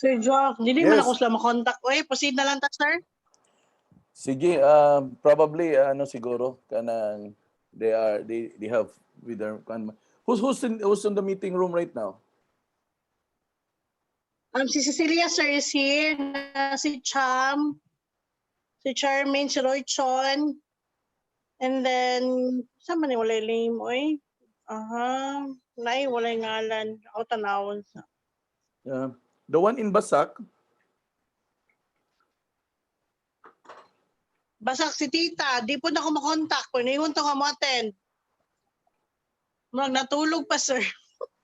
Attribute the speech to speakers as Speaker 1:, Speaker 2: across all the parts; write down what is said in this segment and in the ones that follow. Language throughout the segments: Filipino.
Speaker 1: Sir Jock, hindi man ako
Speaker 2: Yes.
Speaker 1: sila makontak. Uy, proceed na lang ta, sir.
Speaker 2: Sige, probably siguro kanang they have with their who's in the meeting room right now?
Speaker 1: Si Cecilia, sir, is here. Si Cham, si Charmaine, si Roy Chon. And then, saan man yung walay name, oy? Aha. Nay, walay ngalan. Ako tanawon sa.
Speaker 2: The one in Basak.
Speaker 1: Basak si tita. Di po na ako makontak. Pinayon to nga mo attend. Natulog pa, sir.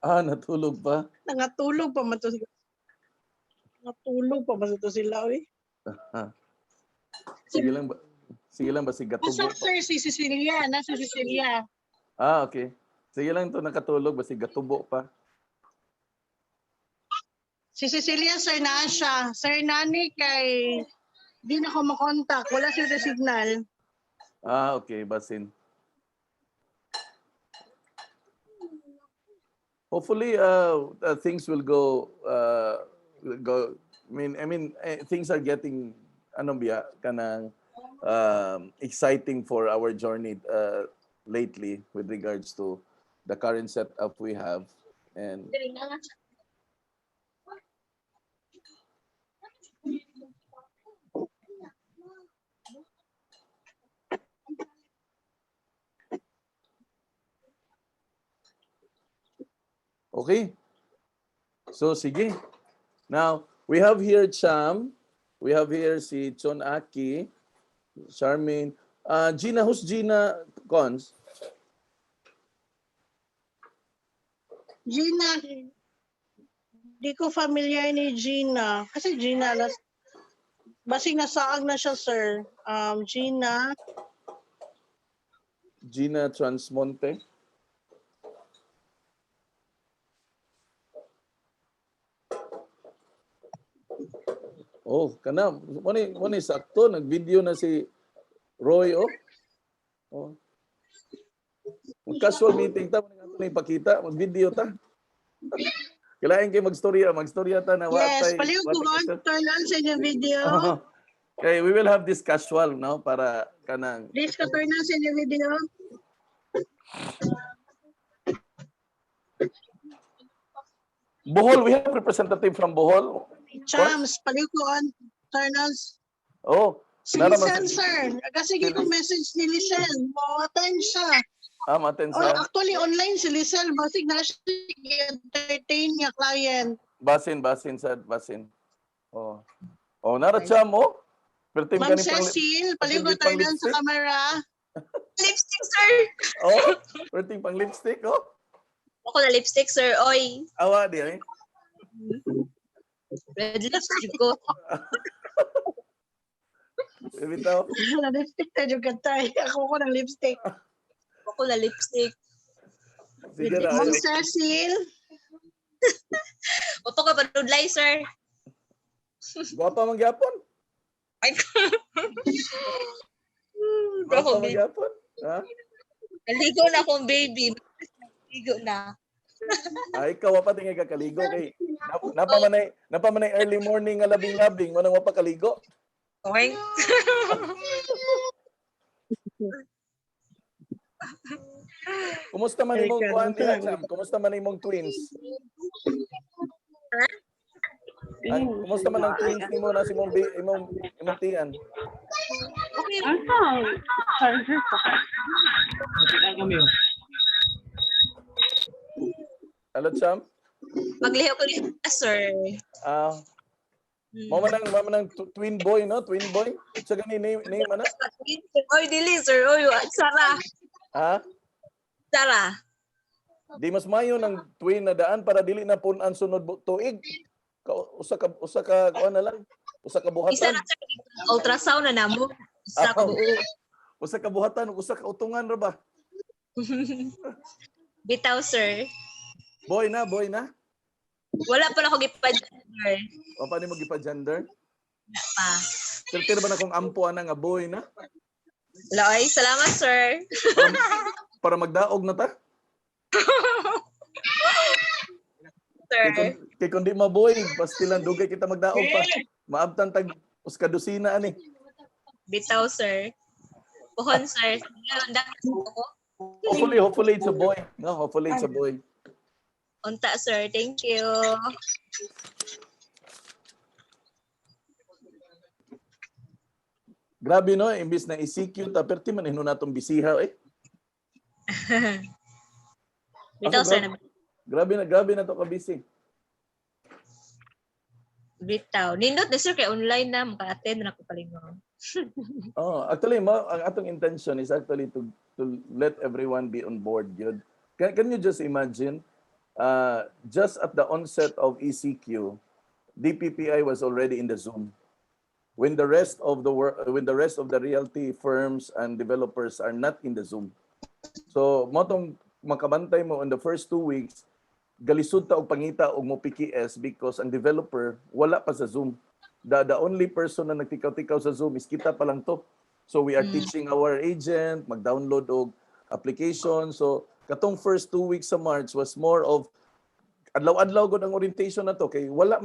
Speaker 2: Natulog pa.
Speaker 1: Nangatulog pa man to sila. Natulog pa ba ito sila, oy?
Speaker 2: Sige lang ba si Gatubo?
Speaker 1: Basak, sir, si Cecilia. Nasa Cecilia.
Speaker 2: Okay. Sige lang to nakatulog ba si Gatubo pa?
Speaker 1: Si Cecilia, sir, na siya. Sir, nani kay di na ako makontak. Wala siya sa signal.
Speaker 2: Okay, basin. Hopefully, things will go. I mean, things are getting kanang exciting for our journey lately with regards to the current setup we have and. Okay. So, sige. Now, we have here Cham. We have here si Chon Aki, Charmaine. Gina, who's Gina Cons?
Speaker 1: Gina, di ko familiar ni Gina. Kasi Gina, basing nasaag na siya, sir. Gina.
Speaker 2: Gina Transmonte. Oh, kana mo ni sakto nag-video na si Roy oh. Casual meeting ta mo ni ipakita, mag-video ta. Kailangan kayo magstorya ta na
Speaker 1: Yes, paliw ko turn on sa inyo video.
Speaker 2: Okay, we will have this casual no para kanang.
Speaker 1: Please ka turn on sa inyo video.
Speaker 2: Bohol, we have representative from Bohol.
Speaker 1: Chams, paliw ko on turn on.
Speaker 2: Oh,
Speaker 1: si Lisel, sir. Kasi ko message ni Lisel. Mo-attend siya.
Speaker 2: Ma-attend siya.
Speaker 1: Actually, online si Lisel. Basig na siya entertain niya client.
Speaker 2: Basin. Oh, nara siya mo.
Speaker 1: Ma'am Cecil, paliw ko turn on sa camera.
Speaker 3: Lipstick, sir.
Speaker 2: Oh, perting pang lipstick, oh.
Speaker 3: Ako na lipstick, sir. Oy.
Speaker 2: Awa di ay.
Speaker 3: Red lipstick ko.
Speaker 2: Bitaw.
Speaker 1: Na lipstick na juga tayo. Ako ko ng lipstick.
Speaker 3: Ako na lipstick.
Speaker 2: Sige na.
Speaker 1: Ma'am Cecil.
Speaker 3: Oto ka panudlay, sir.
Speaker 2: Guwapa man gyapon.
Speaker 3: Ay.
Speaker 2: Guwapa man gyapon. Ha?
Speaker 3: Naligo na akong baby. Naligo na.
Speaker 2: Ay, ikaw pa tingay ka kaligo kay napamanay early morning nga labing-labing mo nang mapakaligo.
Speaker 3: Okay.
Speaker 2: Kumusta man imong kuan diha, Cham? Kumusta man imong twins? Kumusta man ang twins nimo na si imong tiyan?
Speaker 3: Okay.
Speaker 1: Charger pa.
Speaker 2: Hello, Cham?
Speaker 3: Magliho ko ni sir.
Speaker 2: Mama nang twin boy, no? Twin boy? Sa gani name ano?
Speaker 3: Oy, dili, sir. Oy, Sara.
Speaker 2: Ha?
Speaker 3: Sara.
Speaker 2: Di mas mayo ng twin na daan para dili na punan sunod tuig. Usa ka kuan na lang. Usa ka buhatan.
Speaker 3: Isa na sir. Ultrasound na namo. Isa ka buo.
Speaker 2: Usa ka buhatan, usa ka utungan ra ba?
Speaker 3: Bitaw, sir.
Speaker 2: Boy na.
Speaker 3: Wala pa na ako gipa-gender.
Speaker 2: O paano mo gipa-gender?
Speaker 3: Pa.
Speaker 2: Filter ba na kung ampo ana nga boy na?
Speaker 3: Loy, salamat, sir.
Speaker 2: Para magdaog na ta?
Speaker 3: sir.
Speaker 2: Kay kundi maboy, pastilan dugay kita magdaog pa. Maabtan tag uskadusina ani.
Speaker 3: Bitaw, sir. Puhon, sir. Ngayon, dapat ko.
Speaker 2: Hopefully it's a boy. No, hopefully it's a boy.
Speaker 3: Unta, sir. Thank you.
Speaker 2: Grabe no, imbis na ECQ ta perti man hino natong bisiha eh.
Speaker 3: Bitaw,
Speaker 2: Ako,
Speaker 3: sir.
Speaker 2: Grabe na to ka busy.
Speaker 3: Bitaw. Nindot na, sir, kay online na. Maka-attend na ako palingaw.
Speaker 2: Oh, actually ang atong intention is actually to let everyone be on board, yun. Can you just imagine just at the onset of ECQ, DPPI was already in the Zoom. When the rest of the realty firms and developers are not in the Zoom. So motong makabantay mo in the first 2 weeks, galisod ta og pangita og mo PKS because ang developer wala pa sa Zoom. The only person na nagtikaw-tikaw sa Zoom is kita pa lang to. So we are teaching our agent mag-download og application. So katong first 2 weeks sa March was more of adlaw-adlaw gud ang orientation na to kay wala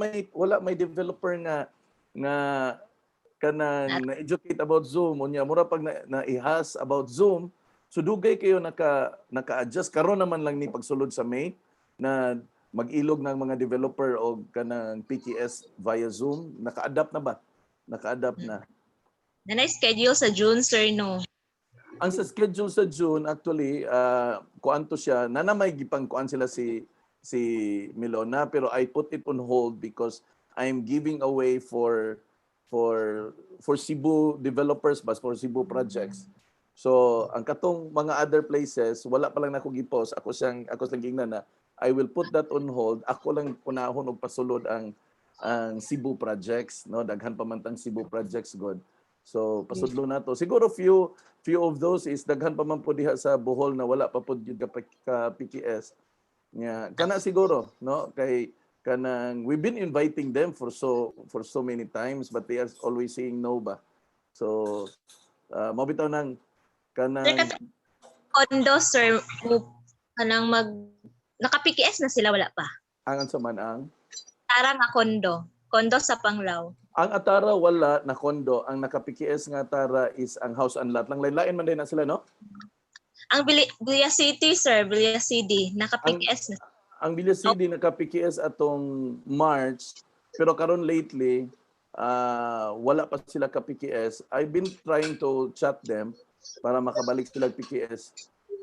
Speaker 2: may developer nga kanang na-educate about Zoom unya mura pag na-ihas about Zoom so dugay kayo naka-adjust karon naman lang ni pagsulod sa May na mag-ilog ng mga developer o kanang PKS via Zoom naka-adapt na ba na
Speaker 3: Na-schedule sa June, sir, no?
Speaker 2: ang sa schedule sa June actually kuanto siya nanamay gipang kuan sila si Milona pero I put it on hold because I'm giving away for Cebu developers but for Cebu projects. So ang katong mga other places wala pa lang nako gi-post ako sang gingnan na I will put that on hold. Ako lang unahon og pasulod ang Cebu projects no daghan pa man tang Cebu projects god. So pasudlo na to. Siguro few of those is daghan pa man po diha sa Bohol na wala pa pud gyud ka PKS. Yeah, kana siguro no kay kanang we've been inviting them for so many times but they are always saying no ba. So mabitaw nang kanang
Speaker 3: Kondo, sir, kanang naka-PKS na sila, wala pa.
Speaker 2: angan sa man ang
Speaker 3: Tara nga kondo sa Panglao.
Speaker 2: ang Atara wala na kondo, ang naka-PKS nga Atara is ang house and lot lang lain man din na sila no.
Speaker 3: Ang Bilia City, sir, Bilia City, naka-PKS na.
Speaker 2: Ang Villa City naka-PKS atong March pero karon lately wala pa sila ka PKS. I've been trying to chat them para makabalik sila PKS.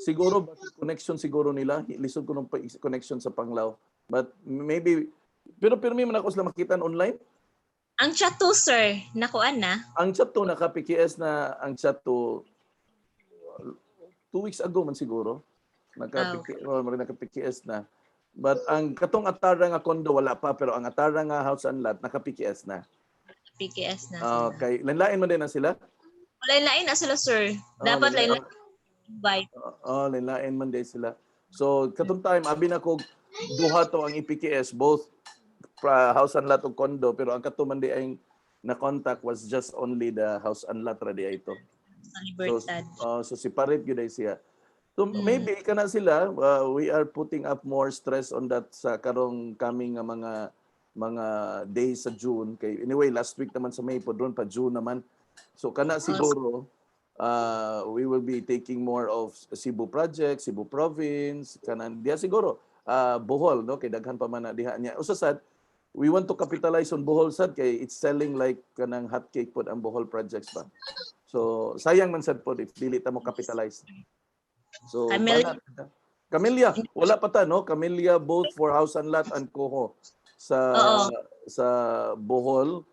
Speaker 2: Siguro connection siguro nila lisod ko ng connection sa Panglao. But maybe pero may man ako sila makita online.
Speaker 3: Ang chat to, sir, nakuan na.
Speaker 2: Ang chat to naka-PKS na ang chat to 2 weeks ago man siguro. Naka-PKS na. But ang katong Atara nga kondo wala pa pero ang Atara nga house and lot naka-PKS na.
Speaker 3: PKS na sila.
Speaker 2: Okay, lain man din na sila.
Speaker 3: Lain na sila, sir. Dapat lain invite.
Speaker 2: Lain man din sila. So katong time abi na ko duha to ang IPKS both house and lot ug kondo pero ang kato man di ay na contact was just only the house and lot ready ito.
Speaker 3: Sa Libertad.
Speaker 2: So si Parit gyud ay siya. So maybe kana sila we are putting up more stress on that sa karong coming nga mga days sa June kay anyway last week naman sa May po doon pa June naman. So kana siguro we will be taking more of Cebu project, Cebu province, kanan diha siguro Bohol no kay daghan pa man na diha niya. Usasad we want to capitalize on Bohol sad kay it's selling like kanang hotcake pod ang Bohol projects ba. So sayang man sad pod if dili ta mo capitalize. So Camellia, wala pa ta no? Camellia both for house and lot and Coho sa Bohol.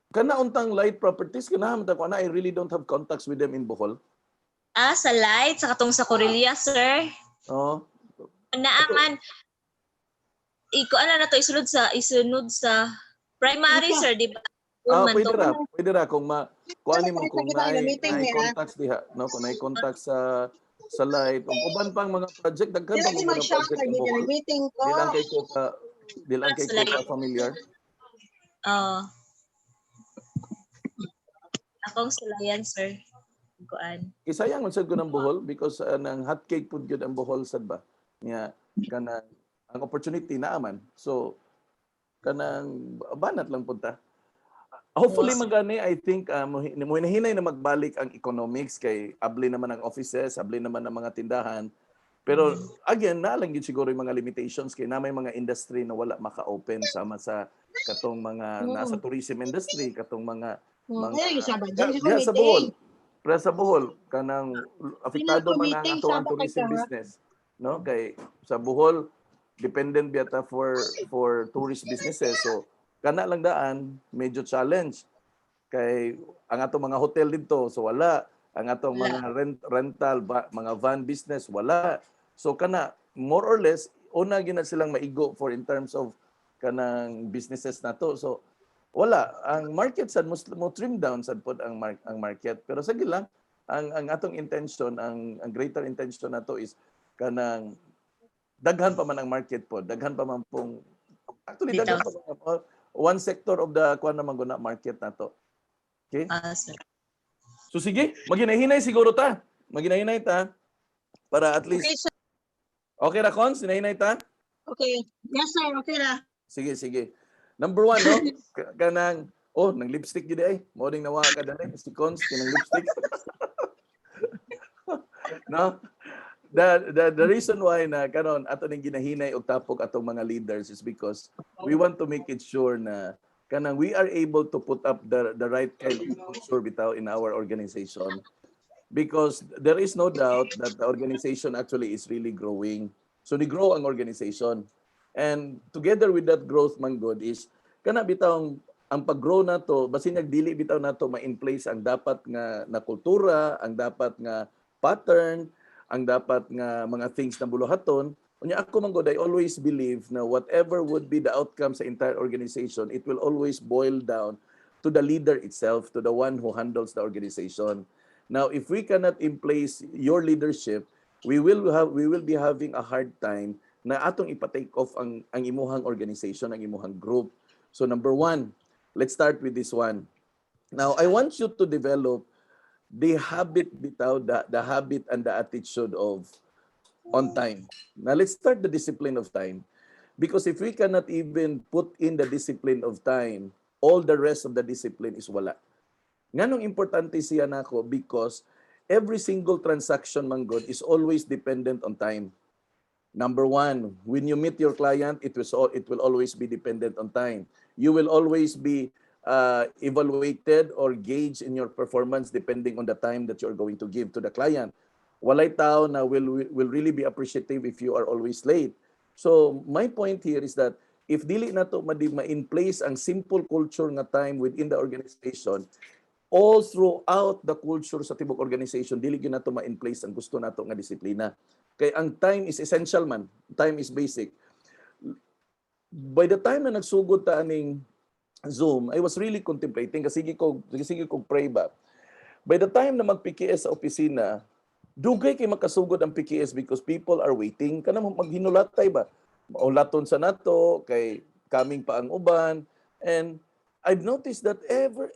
Speaker 2: Kana untang light properties kana man ko na I really don't have contacts with them in Bohol.
Speaker 3: Sa light sa katong sa Corelia, sir.
Speaker 2: Oo.
Speaker 3: Naaman na to isunod sa primary, sir, di ba?
Speaker 2: Pwede ra kung kuani mo kung may contacts diha no kung may contacts sa light ug uban pang mga project daghan pa mga project
Speaker 1: meeting ko.
Speaker 2: Dilang kay ko familiar.
Speaker 3: Akong sulayan, sir. Kuan.
Speaker 2: Isayang man sad ko ng Bohol because nang hotcake pud gyud ang Bohol sad ba. Nya kana ang opportunity naaman. So kanang banat lang punta. Hopefully
Speaker 3: Yes.
Speaker 2: magani, I think muhinahinay na magbalik ang economics kay abli naman ang offices, abli naman ang mga tindahan. Pero again, nalang yun siguro yung mga limitations kay na may mga industry na wala maka-open sama sa katong mga nasa tourism industry, katong mga
Speaker 1: Ay, sabad dyan sa
Speaker 2: diha sa
Speaker 1: committee.
Speaker 2: Bohol. Pero sa Bohol kanang apektado man ang
Speaker 1: Committee,
Speaker 2: ato ang
Speaker 1: sama kay
Speaker 2: tourism
Speaker 1: ka.
Speaker 2: business, no? Kay sa Bohol dependent biyata for tourist businesses. So kana lang daan medyo challenge kay ang atong mga hotel dito so wala, ang atong
Speaker 3: Wala.
Speaker 2: mga rental mga van business wala. So kana more or less una gyud na silang maigo for in terms of kanang businesses nato. So wala ang market sad mo trim down sad pod ang market. Pero sige lang ang atong intention ang greater intention nato is kanang daghan pa man ang market pod, daghan pa man pong actually daghan pa man, one sector of the kuan naman guna market nato. Okay?
Speaker 3: Sir.
Speaker 2: So sige, maginahinay siguro ta. Maginahinay ta para at least
Speaker 1: Okay, sir.
Speaker 2: okay ra Cons, hinahinay ta.
Speaker 1: Okay. Yes, sir. Okay na.
Speaker 2: Sige, sige. Number 1 no, kanang nang lipstick gid ay. Mo ding nawa ka dali si Cons kanang lipstick. No? The reason why na karon ato ning ginahinay og tapok atong mga leaders is because we want to make it sure na kanang we are able to put up the right kind of culture bitaw in our organization, because there is no doubt that the organization actually is really growing. So ni grow ang organization, and together with that growth man good is kana bitaw ang pag-grow nato basin nagdili bitaw nato ma-in place ang dapat nga na kultura, ang dapat nga pattern, ang dapat nga mga things na buluhaton. Unya ako man god, I always believe na whatever would be the outcome sa entire organization, it will always boil down to the leader itself, to the one who handles the organization. Now, if we cannot in place your leadership, we will be having a hard time na atong ipa-take off ang imuhang organization, ang imuhang group. So number 1, let's start with this one. Now, I want you to develop the habit bitaw, the habit and the attitude of on time. Now, let's start the discipline of time. Because if we cannot even put in the discipline of time, all the rest of the discipline is wala. Nganong importante siya nako? Because every single transaction man god is always dependent on time. Number 1, when you meet your client, it will always be dependent on time. You will always be evaluated or gauged in your performance depending on the time that you're going to give to the client. Walay tao na will really be appreciative if you are always late. So my point here is that if dili nato ma-in place ang simple culture nga time within the organization, all throughout the culture sa tibok organization, dili gyud nato ma-in place ang gusto nato nga disiplina. Kay ang time is essential man. Time is basic. By the time na nagsugod ta aning Zoom, I was really contemplating kasi sige ko pray ba. By the time na mag-PKS sa opisina, dugay kay makasugod ang PKS because people are waiting. Kanang maghinulatay ba? Maulaton sa nato kay coming pa ang uban, and I've noticed that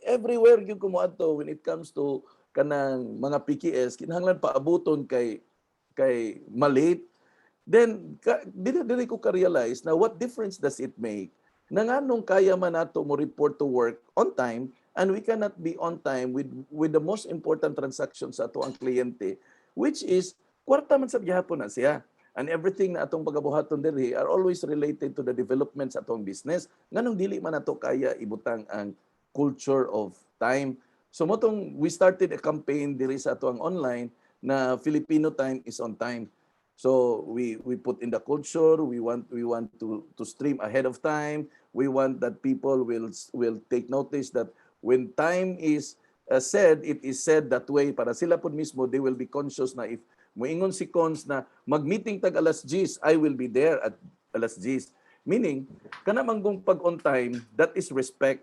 Speaker 2: everywhere yung kumuadto when it comes to kanang mga PKS, kinahanglan paabuton kay malate. Then dili ko ka-realize na what difference does it make na nganong kaya man nato mo report to work on time and we cannot be on time with the most important transactions sa ato ang kliyente, which is kwarta man sa gihapon na siya. And everything na atong pagabuhaton diri are always related to the development sa atong business. Nganong dili man nato kaya ibutang ang culture of time. So motong we started a campaign diri sa atong online na Filipino time is on time. So we put in the culture, we want to stream ahead of time. We want that people will take notice that when time is said, it is said that way para sila pud mismo they will be conscious na if moingon si Cons na mag-meeting tag alas 10, I will be there at alas 10. Meaning, kana manggong pag on time, that is respect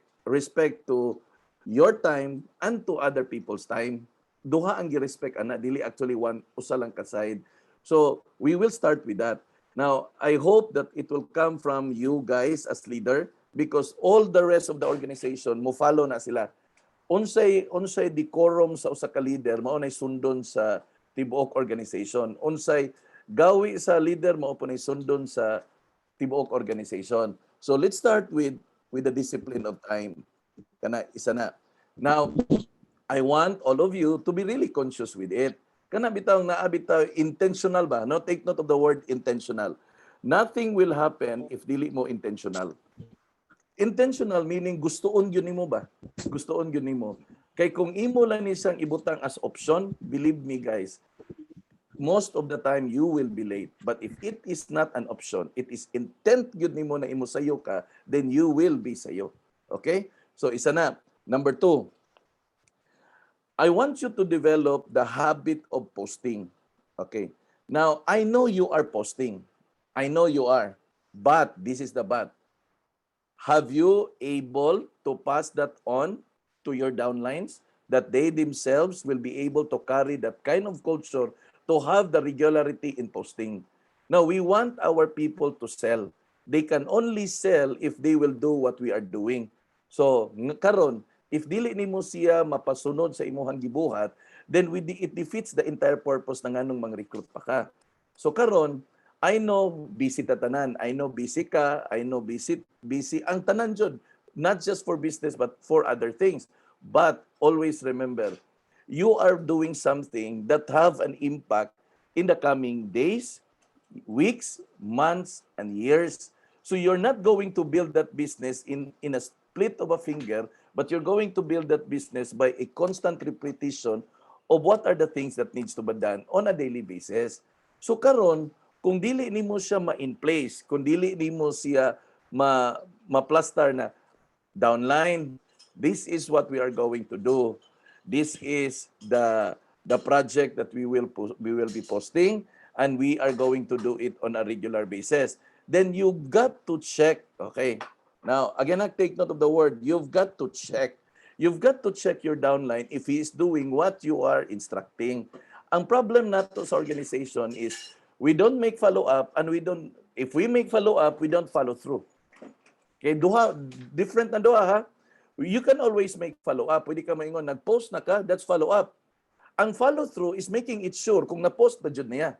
Speaker 2: to your time and to other people's time. Duha ang gi-respect ana, dili actually one usa lang ka side. So, we will start with that. Now, I hope that it will come from you guys as leader because all the rest of the organization mo follow na sila. Unsay decorum sa usa ka leader mao nay sundon sa tibuok organization. Unsay gawi sa leader mao po nay sundon sa tibuok organization. So let's start with the discipline of time. Kana isa na. Now, I want all of you to be really conscious with it. Kana bitaw na bitaw intentional ba? No, take note of the word intentional. Nothing will happen if dili mo intentional. Intentional meaning gustoon gyud nimo ba? Gustoon gyud nimo. Kay kung imo lang ni siyang ibutang as option, believe me guys, most of the time you will be late. But if it is not an option, it is intent gyud nimo na imo sayo ka, then you will be sayo. Okay? So isa na. Number 2, I want you to develop the habit of posting. Okay. Now, I know you are posting. I know you are. But, this is the but. Have you able to pass that on to your downlines that they themselves will be able to carry that kind of culture to have the regularity in posting? Now, we want our people to sell. They can only sell if they will do what we are doing. So, karon, if dili nimo siya mapasunod sa imuhang gibuhat, then it defeats the entire purpose ng anong mang-recruit pa ka. So karon, I know busy tatanan. I know busy ka. I know busy ang tanan jud, not just for business but for other things. But always remember, you are doing something that have an impact in the coming days, weeks, months, and years. So you're not going to build that business in a split of a finger, but you're going to build that business by a constant repetition of what are the things that needs to be done on a daily basis. So karon, kung dili nimo siya ma-in place, kung dili nimo siya ma-plaster na downline, this is what we are going to do. This is the project that we will be posting, and we are going to do it on a regular basis. Then you've got to check, okay? Now, again, I take note of the word, you've got to check. You've got to check your downline if he is doing what you are instructing. Ang problem nato sa organization is we don't make follow-up, and if we make follow-up, we don't follow through. Okay, duha, different na duha ha. You can always make follow-up. Pwede ka maingon, nag-post na ka, that's follow-up. Ang follow-through is making it sure kung na-post ba jud niya.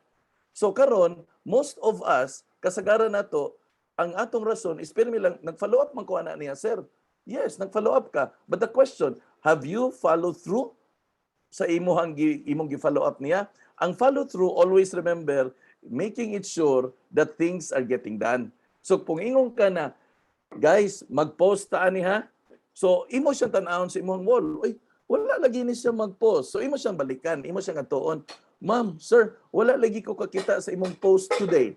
Speaker 2: So karon, most of us, kasagaran nato, ang atong rason is pero lang, nag-follow up man ko ana niya, sir. Yes, nag-follow up ka. But the question, have you followed through sa imong gi-follow up niya? Ang follow through, always remember, making it sure that things are getting done. So kung ingon ka na, guys, mag-post ta ani ha. So imo siyang tan-awon sa imong wall. Oy, wala lagi ni siya mag-post. So imo siyang balikan, imo siyang atuon. Ma'am, sir, wala lagi ko kakita sa imong post today.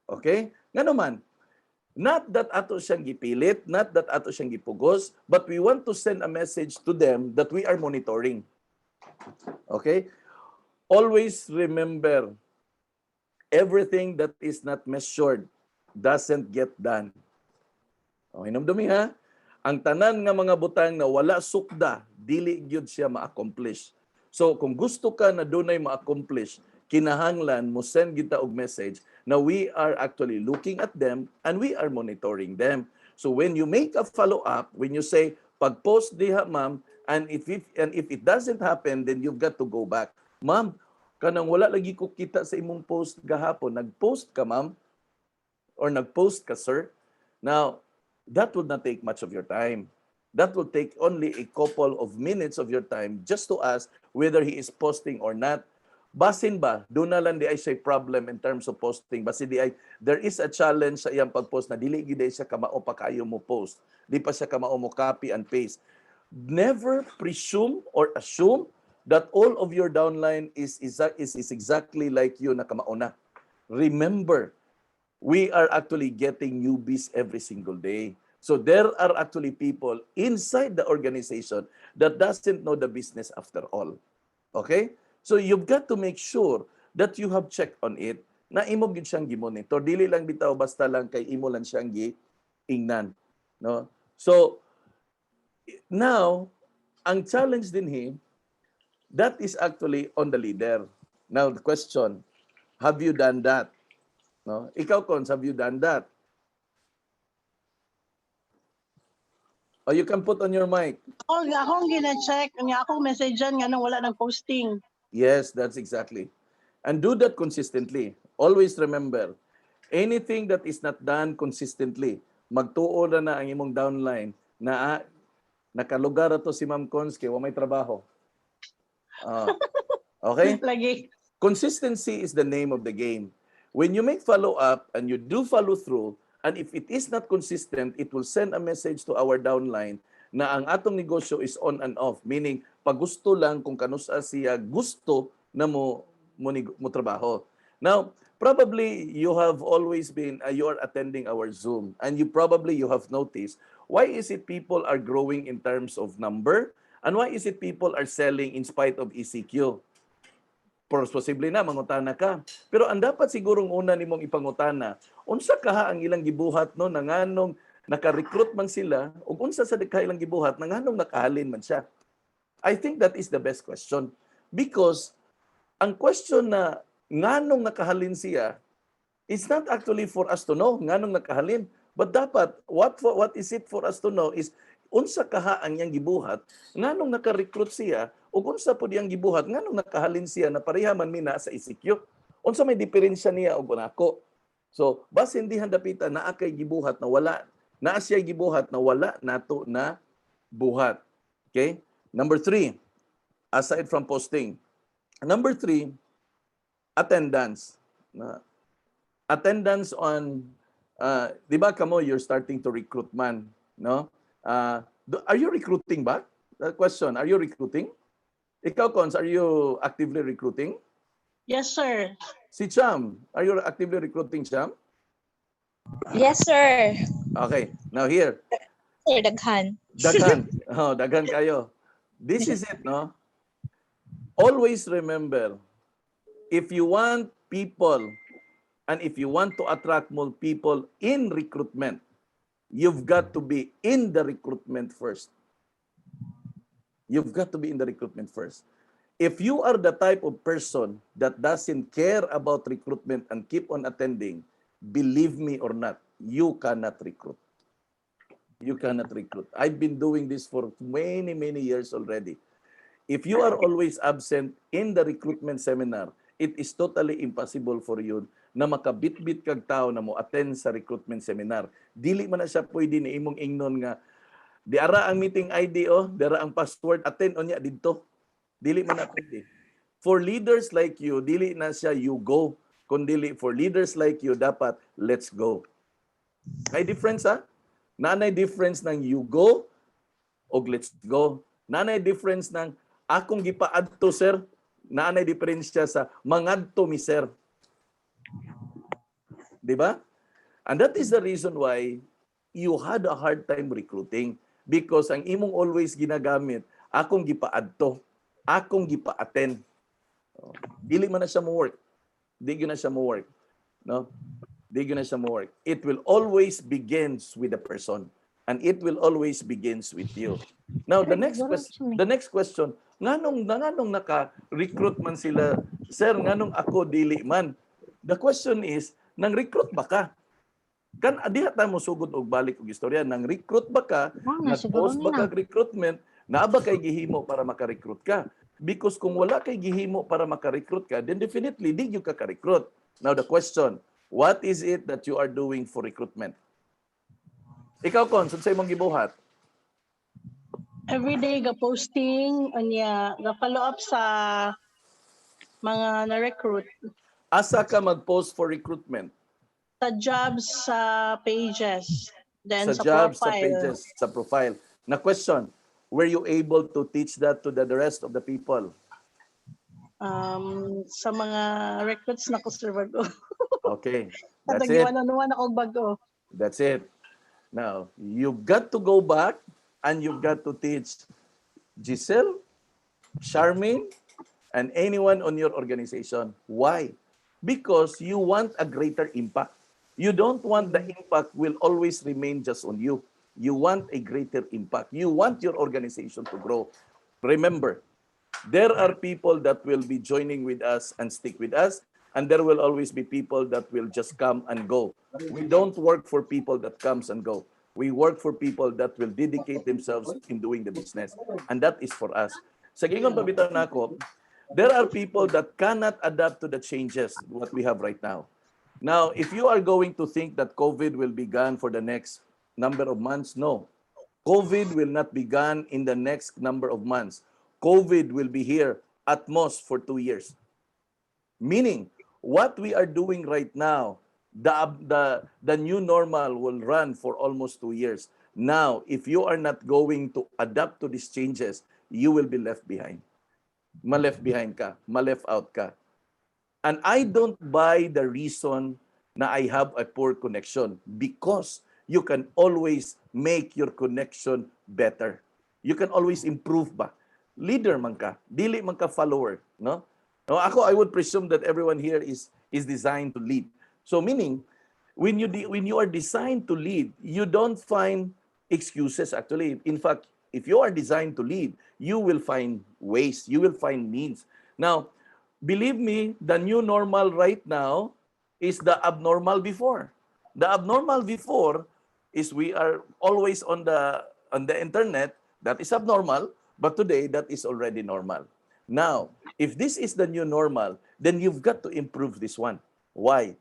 Speaker 2: Okay? Nga naman, not that ato siyang gipilit, not that ato siyang gipugos, but we want to send a message to them that we are monitoring. Okay? Always remember, everything that is not measured doesn't get done. Okay, namdumi ha? Ang tanan nga mga butang na wala sukda, dili gyud siya ma-accomplish. So kung gusto ka na dunay ma-accomplish, kinahanglan mo send kita og message na we are actually looking at them and we are monitoring them. So when you make a follow-up, when you say, pag-post diha ma'am, and if it doesn't happen, then you've got to go back. Ma'am, kanang wala lagi ko kita sa imong post gahapon, nag-post ka ma'am, or nag-post ka sir. Now, that would not take much of your time. That will take only a couple of minutes of your time just to ask whether he is posting or not. Basin ba, doon na lang di ay siya problem in terms of posting. Basin di ay, there is a challenge sa iyang pag-post na dili gid siya kamao pa kayo mo post. Di pa siya kamao mo copy and paste. Never presume or assume that all of your downline is exactly like you na kamao na. Remember, we are actually getting newbies every single day. So there are actually people inside the organization that doesn't know the business after all. Okay? So you've got to make sure that you have checked on it na imo gid siyang gi-monitor. Dili lang bitaw basta lang kay imo lang siyang gi-ingnan, no? So now, ang challenge din that is actually on the leader. Now the question, have you done that? No? Ikaw, Cons, have you done that? Or you can put on your mic.
Speaker 1: Akong gina-check, akong message dyan nga nang wala nang posting.
Speaker 2: Yes, that's exactly. And do that consistently. Always remember, Anything that is not done consistently, magtuo na ang imong downline na nakalugar to si Ma'am Konski, wa may trabaho. Okay?
Speaker 1: Lagi.
Speaker 2: Consistency is the name of the game. When you make follow-up and you do follow through, and if it is not consistent, it will send a message to our downline na ang atong negosyo is on and off. Meaning, pag gusto lang kung kanusa siya gusto na mo trabaho. Now, probably you have always been, you are attending our Zoom, and you have noticed, why is it people are growing in terms of number? And why is it people are selling in spite of ECQ? Posible na mangutana ka. Pero ang dapat sigurong una nimong ipangutana, unsa kaha ang ilang gibuhat no nanganong naka-recruit man sila ug unsa sa dikha ilang gibuhat nanganong nakahalin man siya. I think that is the best question because ang question na nganong nakahalin siya is not actually for us to know nganong nakahalin, but dapat what is it for us to know is unsa kaha ang iyang gibuhat nganong naka-recruit siya ug unsa pod iyang gibuhat nganong nakahalin siya na pareha man mina sa ECQ. Unsa may diferensya niya ug nako. So base hindi handapitan naa kay gibuhat na wala naa siya gibuhat na wala nato na buhat. Okay? Number 3, aside from posting. Number 3, attendance. Attendance on di ba kamo you're starting to recruit man, no? Are you recruiting ba? Question, are you recruiting? Ikaw, Cons, are you actively recruiting?
Speaker 1: Yes, sir.
Speaker 2: Si Cham, are you actively recruiting, Cham?
Speaker 3: Yes, sir.
Speaker 2: Okay, now here.
Speaker 3: Sir, daghan.
Speaker 2: Daghan. Daghan kayo. This is it, no? Always remember, if you want people and if you want to attract more people in recruitment, you've got to be in the recruitment first. You've got to be in the recruitment first. If you are the type of person that doesn't care about recruitment and keep on attending, believe me or not, you cannot recruit. You cannot recruit. I've been doing this for many, many years already. If you are always absent in the recruitment seminar, it is totally impossible for you na makabitbit kag tao na mo attend sa recruitment seminar. Dili man na siya pwede ni imong ingnon nga di ara ang meeting ID dara ang password attend onya didto. Dili man na pwede. For leaders like you, dili na siya you go, kundi for leaders like you dapat let's go. May difference ha? Nanay difference ng you go og let's go. Nanay difference ng akong gipaadto sir, nanay diferensya sa mangadto mi sir. Di ba? And that is the reason why you had a hard time recruiting because ang imong always ginagamit, akong gipaadto, akong gipa-attend. Dili man na siya mo work. Di na siya mo work. No? Di na siya mo work. It will always begins with the person and it will always begins with you. Now the next question, nganong naka-recruit man sila, sir, nganong ako dili man? The question is, nang recruit ba ka? Kan diha ta mo sugod og balik og istorya, nang recruit ba ka? Nag-post ba ka recruitment? Naa ba kay gihimo para maka-recruit ka? Because kung wala kay gihimo para maka-recruit ka, then definitely di gyud ka ka-recruit. Now the question, what is it that you are doing for recruitment? Ikaw, Con, sa imong gibuhat?
Speaker 1: Everyday ga-posting, ga-follow up sa mga na-recruit.
Speaker 2: Asa ka mag-post for recruitment?
Speaker 1: Sa jobs, sa pages. Then sa
Speaker 2: jobs,
Speaker 1: profile.
Speaker 2: sa pages, sa profile. Na question, were you able to teach that to the rest of the people?
Speaker 1: Sa mga recruits na ko sir bago.
Speaker 2: Okay, that's it.
Speaker 1: Tatagiwan ako bago.
Speaker 2: That's it. Now, you've got to go back and you've got to teach Giselle, Charmaine, and anyone on your organization. Why? Because you want a greater impact. You don't want the impact will always remain just on you. You want a greater impact. You want your organization to grow. Remember, there are people that will be joining with us and stick with us, and there will always be people that will just come and go. We don't work for people that comes and go. We work for people that will dedicate themselves in doing the business. And that is for us. Sa gingon pabitaw nako, there are people that cannot adapt to the changes what we have right now. Now, if you are going to think that COVID will be gone for the next number of months, no. COVID will not be gone in the next number of months. COVID will be here at most for 2 years. Meaning, what we are doing right now, the new normal will run for almost 2 years. Now, if you are not going to adapt to these changes, you will be left behind. Ma-left behind ka, ma-left out ka. And I don't buy the reason na I have a poor connection because you can always make your connection better. You can always improve ba. Leader man ka, dili man ka follower, no? No, ako I would presume that everyone here is designed to lead. So meaning when you are designed to lead, you don't find excuses actually. In fact, if you are designed to lead, you will find ways, you will find means. Now, believe me, the new normal right now is the abnormal before. The abnormal before is we are always on the internet. That is abnormal, but today that is already normal. Now, if this is the new normal, then you've got to improve this one. Why?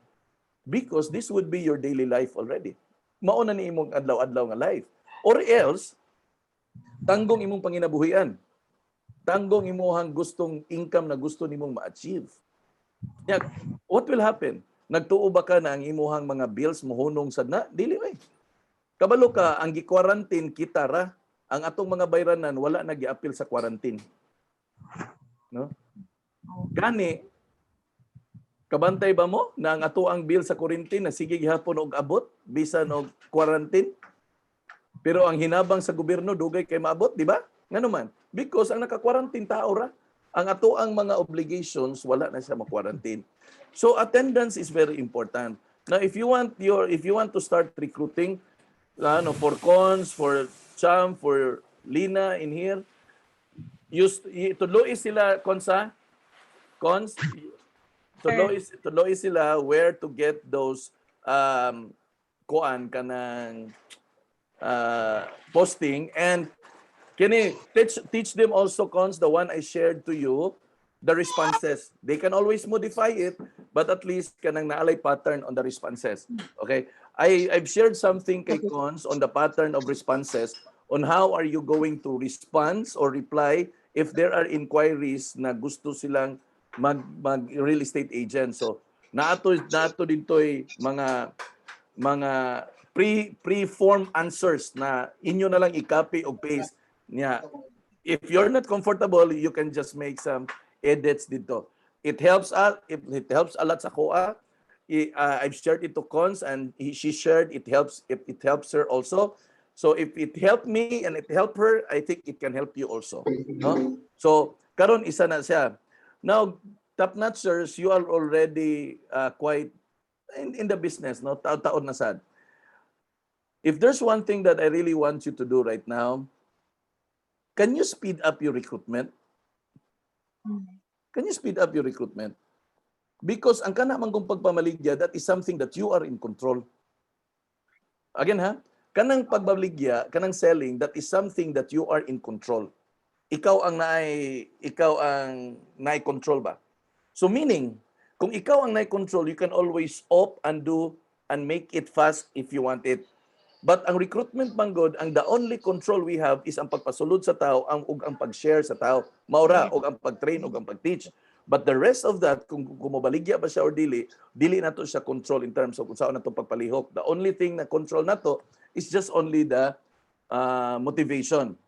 Speaker 2: Because this would be your daily life already. Mauna ni imong adlaw-adlaw nga life. Or else, tanggong imong panginabuhian. Tanggong imuhang gustong income na gusto nimong ma-achieve. Yeah, what will happen? Nagtuo ba ka na ang imuhang mga bills mohunong sad na? Dili ay. Kabalo ka, ang gi-quarantine kita ra, ang atong mga bayranan wala na gi-appeal sa quarantine. No? Gani, kabantay ba mo na ang ato ang bill sa quarantine na sige gihapon og abot bisan og quarantine? Pero ang hinabang sa gobyerno dugay kay maabot, di ba? Ngano man? Because ang naka-quarantine tao ra, ang ato ang mga obligations wala na siya ma-quarantine. So attendance is very important. Now if you want to start recruiting for cons, for Cham, for Lina in here, tudloy sila konsa cons, tudloy sila where to get those kuan kanang posting, and kini teach them also cons, the one I shared to you, the responses. They can always modify it, but at least kanang naalay pattern on the responses. Okay? I've shared something kay cons on the pattern of responses on how are you going to respond or reply if there are inquiries na gusto silang mag real estate agent. So naato ditoy mga pre-form answers na inyo na lang i-copy o paste niya. If you're not comfortable, you can just make some edits dito. It helps a lot sa Koa. I've shared it to Cons and she shared it helps her also. So if it helped me and it helped her, I think it can help you also. No? So karon isa na siya. Now, Topnotchers, you are already quite in the business, no? Taon na sad. If there's one thing that I really want you to do right now, can you speed up your recruitment? Can you speed up your recruitment? Because ang kana man kung pagpamaligya, that is something that you are in control. Again ha, kanang pagbaligya, kanang selling, that is something that you are in control. Ikaw ang naay control ba? So meaning, kung ikaw ang naay control, you can always opt and do and make it fast if you want it. But ang recruitment manggod, ang the only control we have is ang pagpasulod sa tao, ug ang pag-share sa tao, maura, ug ang pag-train, ug ang pag-teach. But the rest of that, kung mabaligya ba siya or dili nato siya control in terms of kung saan nato pagpalihok. The only thing na control nato is just only the motivation.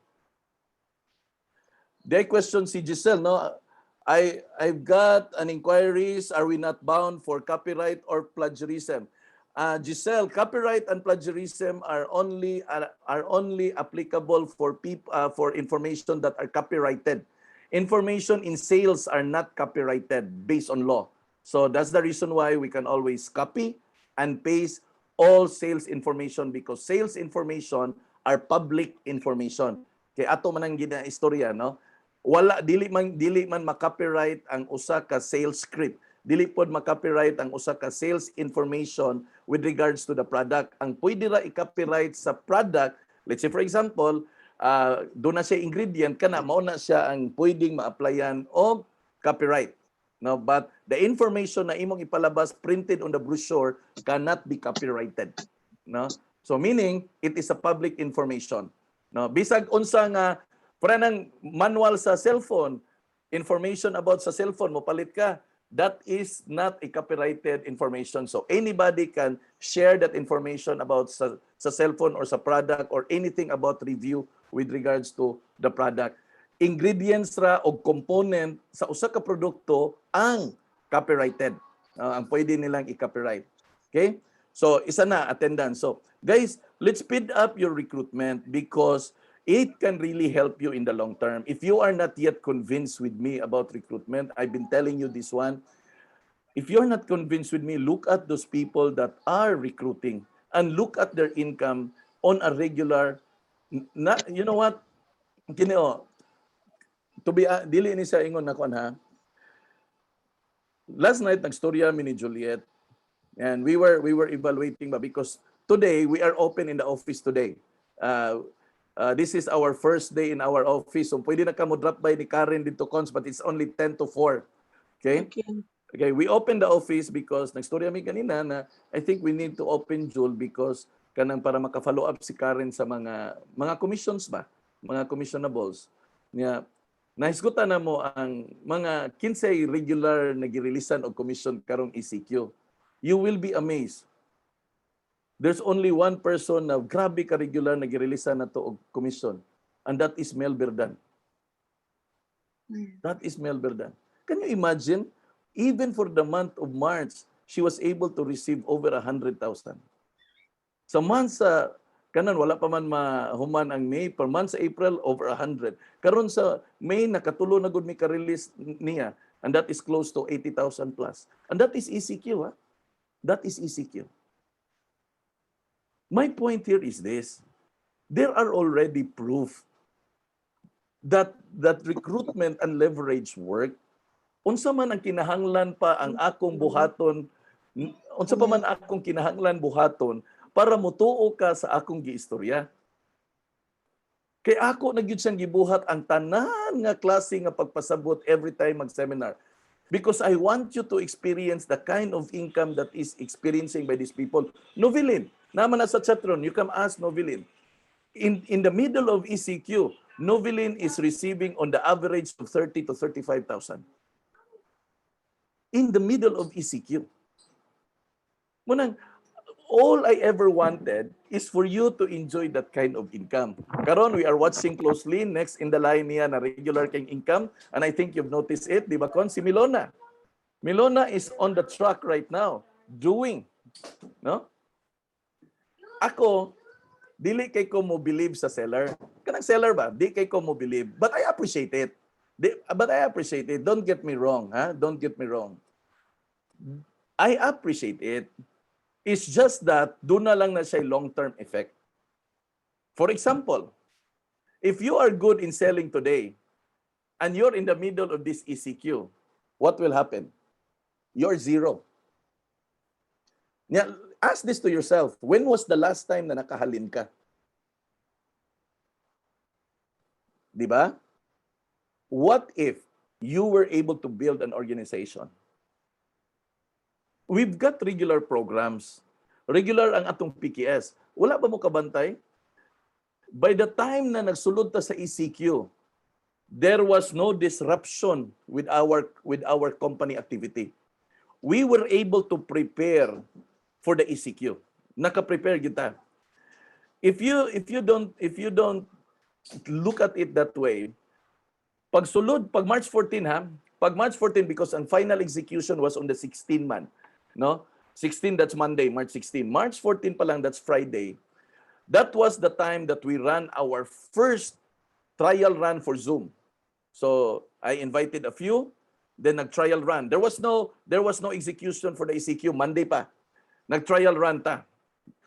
Speaker 2: They question si Giselle, no? I've got an inquiries, are we not bound for copyright or plagiarism? Giselle, copyright and plagiarism are only applicable for for information that are copyrighted. Information in sales are not copyrighted based on law. So that's the reason why we can always copy and paste all sales information because sales information are public information. Kaya ato man ang gina-istorya, no? Dili man ma-copyright ang usa ka sales script. Dili pod ma-copyright ang usa ka sales information with regards to the product. Ang pwede ra i-copyright sa product, let's say for example, doon na siya ingredient kana mao na siya ang pwedeng ma-applyan og copyright. No, but the information na imong ipalabas printed on the brochure cannot be copyrighted. No? So meaning it is a public information. No, bisag unsa nga para ng manual sa cellphone, information about sa cellphone mo palit ka, that is not a copyrighted information. So anybody can share that information about sa cellphone or sa product or anything about review with regards to the product. Ingredients ra o component sa usa ka produkto ang copyrighted. Ang pwede nilang i-copyright. Okay? So, isa na, attendance. So, guys, let's speed up your recruitment because it can really help you in the long term. If you are not yet convinced with me about recruitment, I've been telling you this one. If you're not convinced with me, look at those people that are recruiting and look at their income on a regular, you know what? Kineo, to be dili ni sa ingon nako ha. Last night nagstorya mi ni Juliet and we were evaluating ba because today we are open in the office today. This is our first day in our office. So pwede na ka mo drop by ni Karen dito cons but it's only 10 to 4. Okay? Okay, we open the office because nagstorya mi kanina na I think we need to open Jul because kanang para maka-follow up si Karen sa mga commissions ba, mga commissionables. Niya nahisgutan na mo ang mga 15 regular na girelisan o commission karong ECQ. You will be amazed. There's only one person na grabe ka regular na girelisan na to og commission, and that is Mel Berdan. That is Mel Berdan. Can you imagine? Even for the month of March, she was able to receive over 100,000. Sa month sa kanan wala pa man mahuman ang May, per month sa April over 100. Karon sa May nakatulo na gud mi ka-release niya and that is close to 80,000 plus. And that is ECQ, ha? That is ECQ. My point here is this. There are already proof that recruitment and leverage work. Unsa man ang kinahanglan pa ang akong buhaton, unsa pa man akong kinahanglan buhaton para mutuo ka sa akong giistorya. Kay ako nagyud siyang gibuhat ang tanan nga klase nga pagpasabot every time mag-seminar. Because I want you to experience the kind of income that is experiencing by these people. Novelin, naman na sa chatron, you can ask Novelin. In the middle of ECQ, Novelin is receiving on the average of 30 to 35,000. In the middle of ECQ. Munang, all I ever wanted is for you to enjoy that kind of income. Karon, we are watching closely. Next in the line niya na regular king income. And I think you've noticed it. Di ba, Kon? Si Milona. Milona is on the track right now. Doing. No? Ako, dili kay ko mo believe sa seller. Kanang seller ba? Di kay ko mo believe. But I appreciate it. But I appreciate it. Don't get me wrong. Ha? Don't get me wrong. I appreciate it. It's just that doon na lang na siya long-term effect. For example, if you are good in selling today and you're in the middle of this ECQ, what will happen? You're zero. Now, ask this to yourself. When was the last time na nakahalin ka? Di ba? What if you were able to build an organization? We've got regular programs. Regular ang atong PKS. Wala ba mo kabantay? By the time na nagsulod ta sa ECQ, there was no disruption with our company activity. We were able to prepare for the ECQ. Naka-prepare kita. If you don't look at it that way, pag March 14 ha, pag March 14 because ang final execution was on the 16 man. No? 16, that's Monday, March 16. March 14 pa lang, that's Friday. That was the time that we ran our first trial run for Zoom. So I invited a few, then nag-trial run. There was no execution for the ECQ, Monday pa. Nag-trial run ta.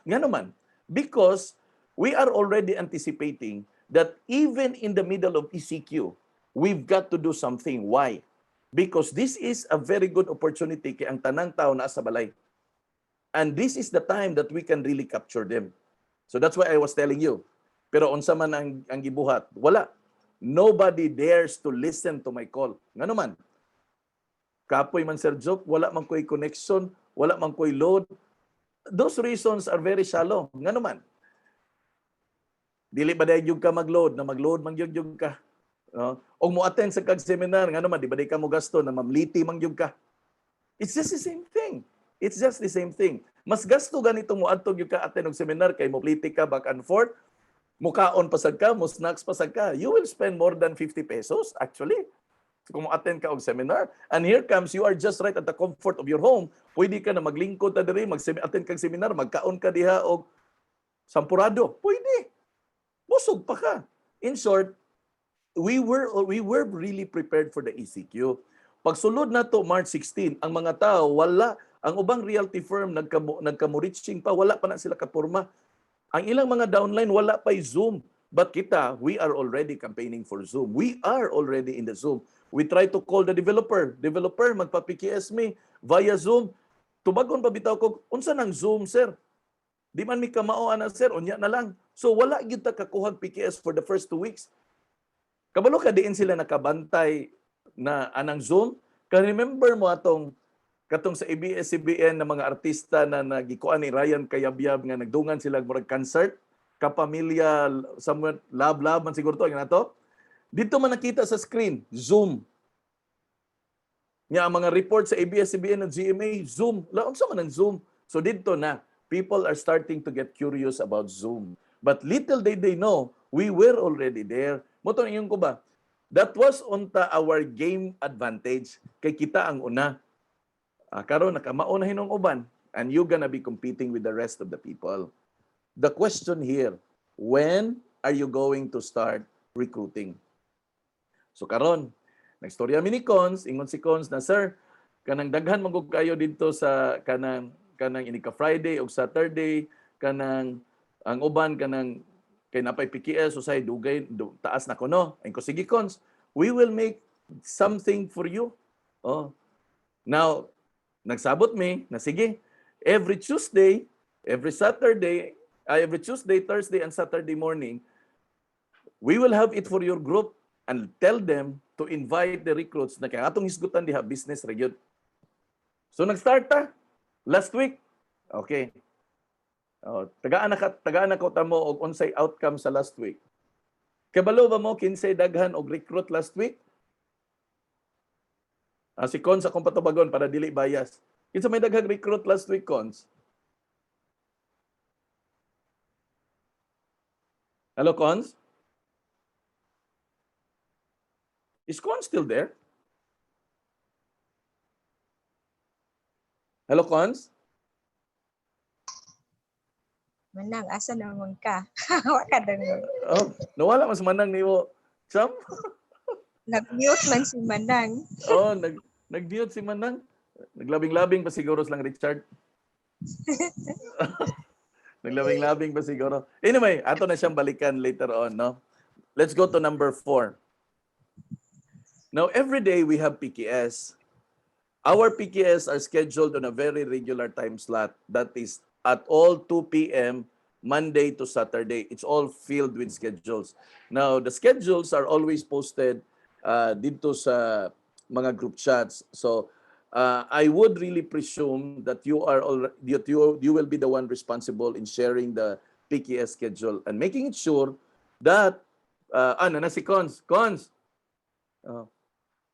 Speaker 2: Nga naman, because we are already anticipating that even in the middle of ECQ, we've got to do something. Why? Because this is a very good opportunity kay ang tanang tao na sa balay. And this is the time that we can really capture them. So that's why I was telling you. Pero unsa man ang gibuhat, wala. Nobody dares to listen to my call. Nga naman. kapoy man Sir Joke, wala man ko'y connection, wala man ko'y load. Those reasons are very shallow. Nga naman, dili ba dahil yung ka mag-load, na mag-load man yung ka. No? O mo attend sa kag-seminar, nga naman, di ba dahil ka mo gasto, na mamliti man yung ka. It's just the same thing. It's just the same thing. Mas gasto ganito mo adtog yung ka attend og seminar, kay mo pliti ka back and forth, mukaon pasag ka, mo snacks pasag ka. You will spend more than 50 pesos, actually. Kung attend ka og seminar. And here comes, you are just right at the comfort of your home. Pwede ka na maglingkod ta diri, mag-attend kag seminar, magkaon ka diha og sampurado. Pwede. Busog pa ka. In short, we were really prepared for the ECQ. Pagsulod na to March 16, ang mga tao wala, ang ubang realty firm nagkamuriching pa, wala pa na sila kapurma. Ang ilang mga downline wala pa Zoom. But kita, we are already campaigning for Zoom. We are already in the Zoom. We try to call the developer. Developer, magpa-PKS me via Zoom. Tubagon pa bitaw ko, unsa nang Zoom, sir? Di man mi kamao ana, sir, unya na lang. So wala gyud ta kakuhag PKS for the first 2 weeks. Kabalo ka diin sila nakabantay na anang Zoom. Ka-remember mo katong sa ABS-CBN na mga artista na nagikuan ni Ryan Kayabyab nga nagdungan sila murag concert, kapamilya, somewhere, lab man siguro to, nga to. Dito man nakita sa screen, Zoom. Nga ang mga report sa ABS-CBN at GMA, Zoom. Unsa man ang Zoom? So dito na, people are starting to get curious about Zoom. But little did they know, we were already there. Moto niyon ko ba? That was unta our game advantage. Kay kita ang una. Karon nakamauna hinong uban, and you gonna be competing with the rest of the people. The question here, when are you going to start recruiting? So karon, nagstorya mi ni Cons, ingon si Cons na, sir, kanang daghan magug kayo dito sa kanang inika Friday o Saturday, kanang ang uban kanang kay napay PKS so say dugay taas na kuno. Ay ko sige Cons, we will make something for you. Oh. Now, nagsabot mi na sige, every Tuesday, every Tuesday, Thursday, and Saturday morning, we will have it for your group and tell them to invite the recruits na kaya atong hisgutan diha business region. So nag-start ta last week. Okay. Tagaan na ko tamo og unsay outcome sa last week. Kabalo ba mo kinsay daghan og recruit last week? Si Cons akong patubagon para dili bias. Kinsa may daghang recruit last week, Cons? Hello, Cons? Is Cons still there? Hello, Cons?
Speaker 3: Manang, asa naman ka? Wala daw.
Speaker 2: Oh, nawala mas manang niyo. Sam?
Speaker 3: Nag-mute man si Manang.
Speaker 2: Oh, nag-mute si Manang. Naglabing-labing pa siguro lang Richard. Naglabing-labing pa siguro. Anyway, ato na siyang balikan later on, no? Let's go to number 4. Now, every day we have PKS. Our PKS are scheduled on a very regular time slot. That is at all 2 p.m. Monday to Saturday. It's all filled with schedules. Now, the schedules are always posted dito sa mga group chats. So, I would really presume that you will be the one responsible in sharing the PKS schedule and making it sure that na si Cons. Cons.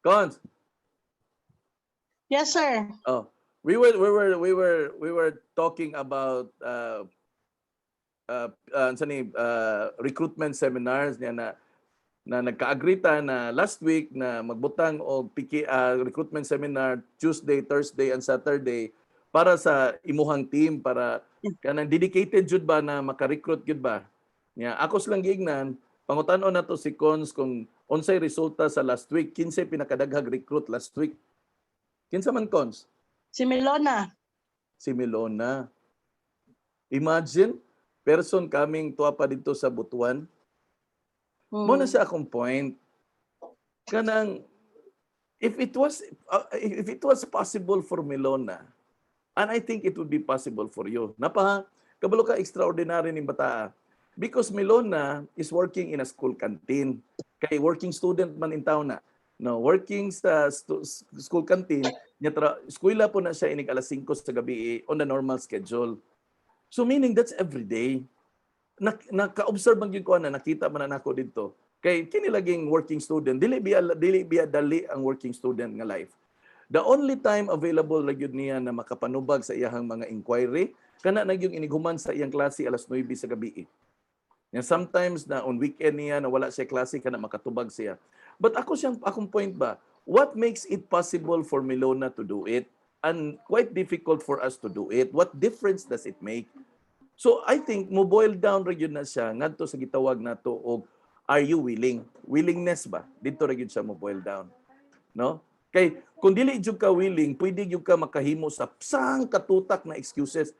Speaker 2: Cons.
Speaker 1: Yes, sir.
Speaker 2: Oh, we were talking about recruitment seminars niya na nagka-agree ta na last week na magbutang og recruitment seminar Tuesday, Thursday, and Saturday para sa imuhang team para kanang dedicated jud ba na maka-recruit jud ba. Nya akos lang giingnan pangutan-on nato si Cons kung unsay resulta sa last week, kinsay pinakadaghang recruit last week. Kinsa man Cons?
Speaker 1: Si Milona.
Speaker 2: Si Milona. Imagine, person kaming tuwa pa dito sa Butuan. Mo na siya akong point. Kanang, if it was possible for Milona, and I think it would be possible for you, kabalo ka extraordinary ni Bataa. Because Milona is working in a school canteen. Kay working student man in town na. No, working sa school canteen, Eskwela po na siya inig alas 5 sa gabi on the normal schedule. So meaning that's every day. Naka-observe man gyud ko na nakita man na nako dito. Kay kini laging working student, dili biya dali ang working student nga life. The only time available ra gyud niya na makapanubag sa iyang mga inquiry kana na gyud inighuman sa iyang klase alas 9 sa gabi. And sometimes na on weekend niya na wala siya klase kana makatubag siya. But akong point ba, what makes it possible for Milona to do it and quite difficult for us to do it? What difference does it make? So I think mo boil down ra gyud na siya ngadto sa gitawag nato og are you willing? Willingness ba? Dito ra gyud siya mo boil down. No? Kay kung dili jud ka willing, pwede jud ka makahimo sa sang katutak na excuses.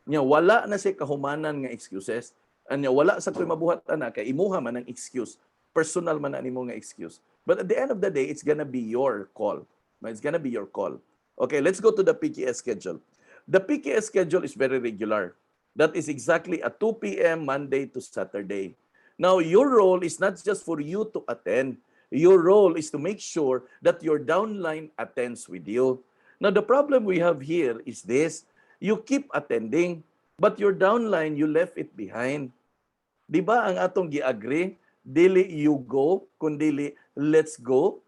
Speaker 2: Nya wala na siya kahumanan nga excuses. Anya wala sa koy mabuhat ana kay imuha man ang excuse. Personal man na nimo nga excuse. But at the end of the day, it's gonna be your call. It's gonna be your call. Okay, let's go to the PKS schedule. The PKS schedule is very regular. That is exactly at 2 p.m. Monday to Saturday. Now, your role is not just for you to attend. Your role is to make sure that your downline attends with you. Now, the problem we have here is this. You keep attending, but your downline, you left it behind. Di ba ang atong gi-agree? Dili you go, kundili let's go.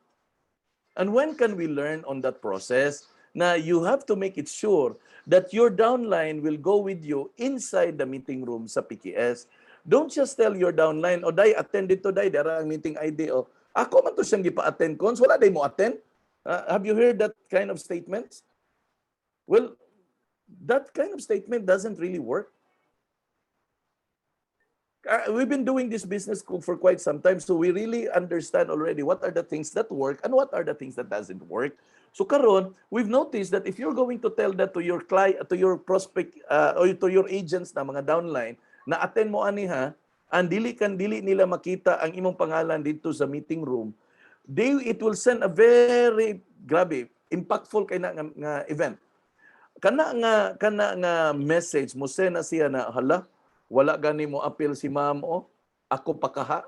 Speaker 2: And when can we learn on that process? Na you have to make it sure that your downline will go with you inside the meeting room sa PKS. Don't just tell your downline, o day, attend dito, day, dara ang meeting ID. O, ako man to siyang gipa-attend. Kons, wala day mo attend? Have you heard that kind of statements? Well, that kind of statement doesn't really work. We've been doing this business for quite some time, so we really understand already what are the things that work and what are the things that doesn't work. So karon, we've noticed that if you're going to tell that to your client, to your prospect, or to your agents na mga downline, na attend mo aniha, and dili nila makita ang imong pangalan dito sa meeting room, it will send a very impactful kay nga event. Kana nga message mo send na siya na hala, wala gani mo appeal si ma'am o ako pakaha.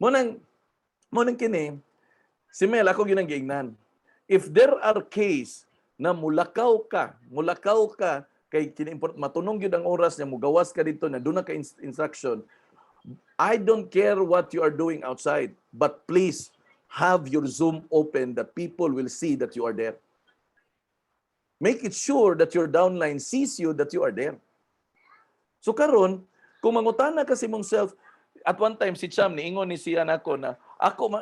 Speaker 2: Mo nang kini si Mel ako ginang giingnan. If there are case na mulakaw ka kay kini matunong gyud ang oras niya mugawas ka dito na doon na ka instruction. I don't care what you are doing outside, but please have your Zoom open that people will see that you are there. Make it sure that your downline sees you that you are there. So karon, kung mangutana kasi mong self, at one time si Cham niingon ni siya nako na ako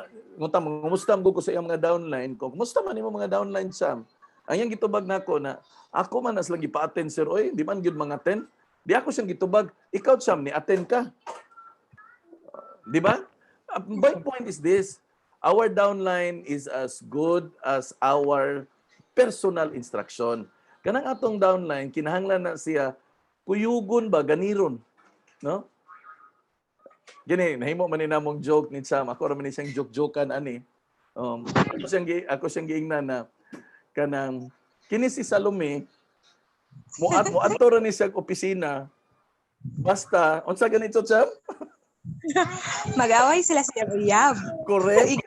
Speaker 2: kumusta mo ko sa iyang mga downline ko. Kumusta man imo mga downline Cham? Ang iyang gitubag nako na ako man as lagi pa-attend sir, oy, di man gyud mga attend. Di ako siyang gitubag, ikaw Cham ni attend ka. Di ba? My point is this, our downline is as good as our personal instruction. Kanang atong downline kinahanglan na siya kuyugon ba, ganiron. No? Gini, nahimo man ni namong joke ni Cham. Ako raman ni siyang joke-jokean ani. Ako siyang giingnan na kanang kini si Salome mo adto ra ni siya opisina. Basta, unsa ganito Cham?
Speaker 4: Mag-away sila sa uyab.
Speaker 2: Correct.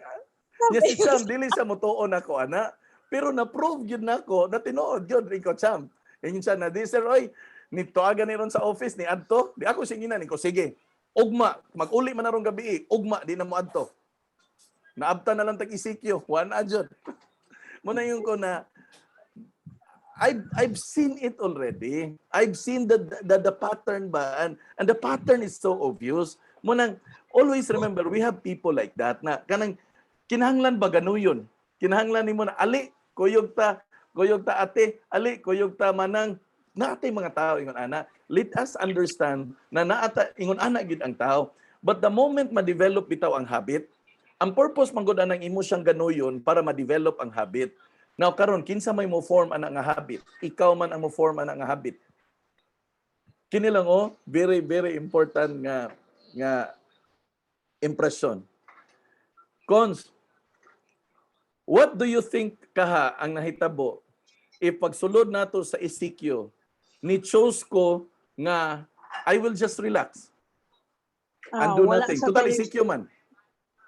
Speaker 2: Yes, si Cham dili sa motuon ako ana. Pero na-prove gyud nako na tinuod gyud ikaw Cham. Yan siya na di sir oy nito aga ni ron sa office ni adto di ako singinan ko sige ugma mag-uli man narong gabi ugma di na mo adto naabta na lang tag isikyo one adjud mo na yung ko na I've seen it already. I've seen the pattern ba and the pattern is so obvious. Mo nang always remember we have people like that na kanang kinahanglan ba ganuyon kinahanglan nimo na ali kuyog ta ate ali kuyog ta manang natay mga tao ingon ana. Let us understand na naata ingon ana gid ang tao. But the moment ma-develop bitaw ang habit, ang purpose man gud anang imo siyang ganuyon para ma-develop ang habit. Now karon kinsa may mo form ana nga habit? Ikaw man ang mo form ana nga habit. Kini lang very very important nga impression. Cons, what do you think kaha ang nahitabo if pagsulod nato sa ECQ ni chose ko nga I will just relax and do nothing. Total ECQ man.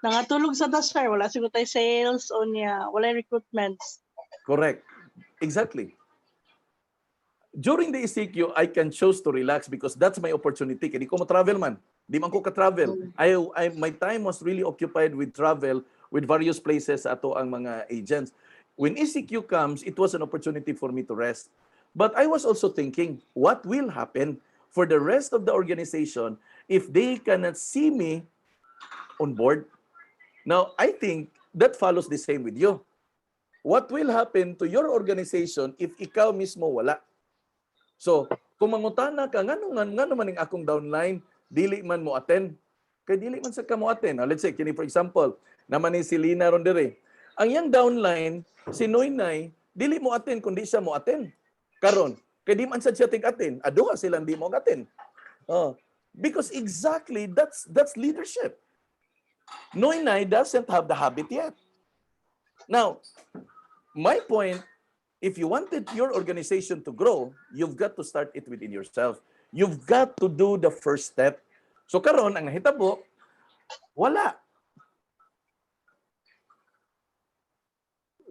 Speaker 1: Nangatulog sa dasar, wala siguro tayo sales o niya, wala recruitments.
Speaker 2: Correct. Exactly. During the ECQ, I can choose to relax because that's my opportunity. Kaya di ko mo-travel man. Di man ko ka-travel. My time was really occupied with travel with various places ato ang mga agents. When ECQ comes, it was an opportunity for me to rest. But I was also thinking, what will happen for the rest of the organization if they cannot see me on board? Now, I think that follows the same with you. What will happen to your organization if ikaw mismo wala? So, kung mangutana ka, ngano man ang akong downline, dili man mo attend. Kay dili man sa kamo attend. Let's say, kini for example, naman ni si Lina Rondere. Ang yang downline, si Noynay, dili mo attend kundi siya mo attend. Karon, kay di man sad siya tig-attend. Aduha silang di mo attend. Oh, because exactly that's leadership. Noynay doesn't have the habit yet. Now, my point, if you wanted your organization to grow, you've got to start it within yourself. You've got to do the first step. So karon ang nahitabo, wala.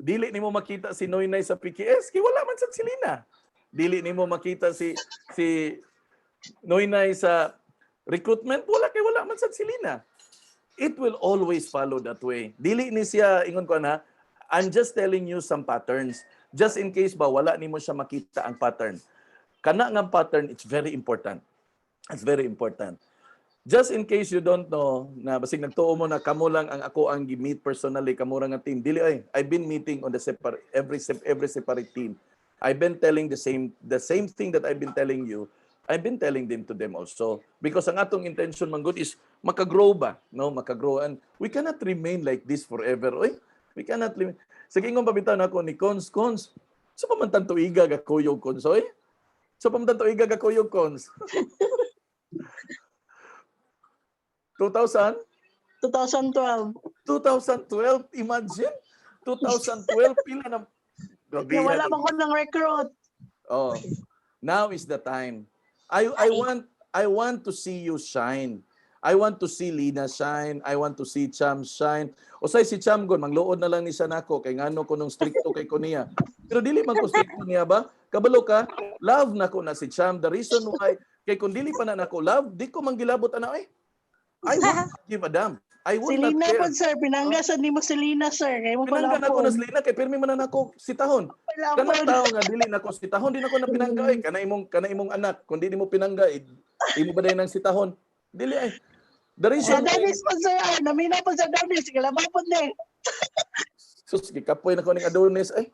Speaker 2: Dili nimo makita si Noynay sa PKS, kay wala man sad si Lina. Dili nimo makita si Noynay sa recruitment, wala man sad si Lina. It will always follow that way. Dili ni siya ingon ko na, I'm just telling you some patterns. Just in case ba wala nimo siya makita ang pattern. Kana nga pattern, it's very important. It's very important. Just in case you don't know na basig nagtuo mo na kamo lang ang ako ang gi-meet personally kamo ra nga team. Dili ay I've been meeting on the every separate team. I've been telling the same thing that I've been telling you. I've been telling them to them also because ang atong intention man good is makagrow ba, no? Makagrow, and we cannot remain like this forever. Oy, we cannot remain. Sige ngong pabitaw na ako ni Cons. So pamantan tuiga ga kuyog Cons, oy? So pamantan tuiga ga kuyog Cons. 2000?
Speaker 1: 2012.
Speaker 2: 2012, imagine. 2012, pila na.
Speaker 1: Kaya wala man ko ng recruit.
Speaker 2: Oh, now is the time. I want to see you shine. I want to see Lina shine. I want to see Cham shine. O say si Cham gon mangluod na lang ni siya nako kay ngano ko nung stricto kay ko niya. Pero dili man ko stricto niya ba? Kabalo ka, love nako na si Cham. The reason why kay kung dili pa na nako love, di ko manggilabot ana eh. I won't give a damn. I would
Speaker 1: Si
Speaker 2: not
Speaker 1: Lina
Speaker 2: care.
Speaker 1: po, sir. Pinanggasan ni mo si Lina, sir. Kaya mo pala
Speaker 2: Pinangga nako na si Lina kay pirmi man na nako si tahon. Kanang tao nga dili nako si tahon, di nako na pinangga eh. Kana imong anak, kun di mo pinangga imo ba nang si tahon? Dili ay. The
Speaker 1: Sa
Speaker 2: reason
Speaker 1: Dennis po, sir. Namina po sa Dennis. Kalabang po din.
Speaker 2: sus gikapoy na ko ning Adonis ay.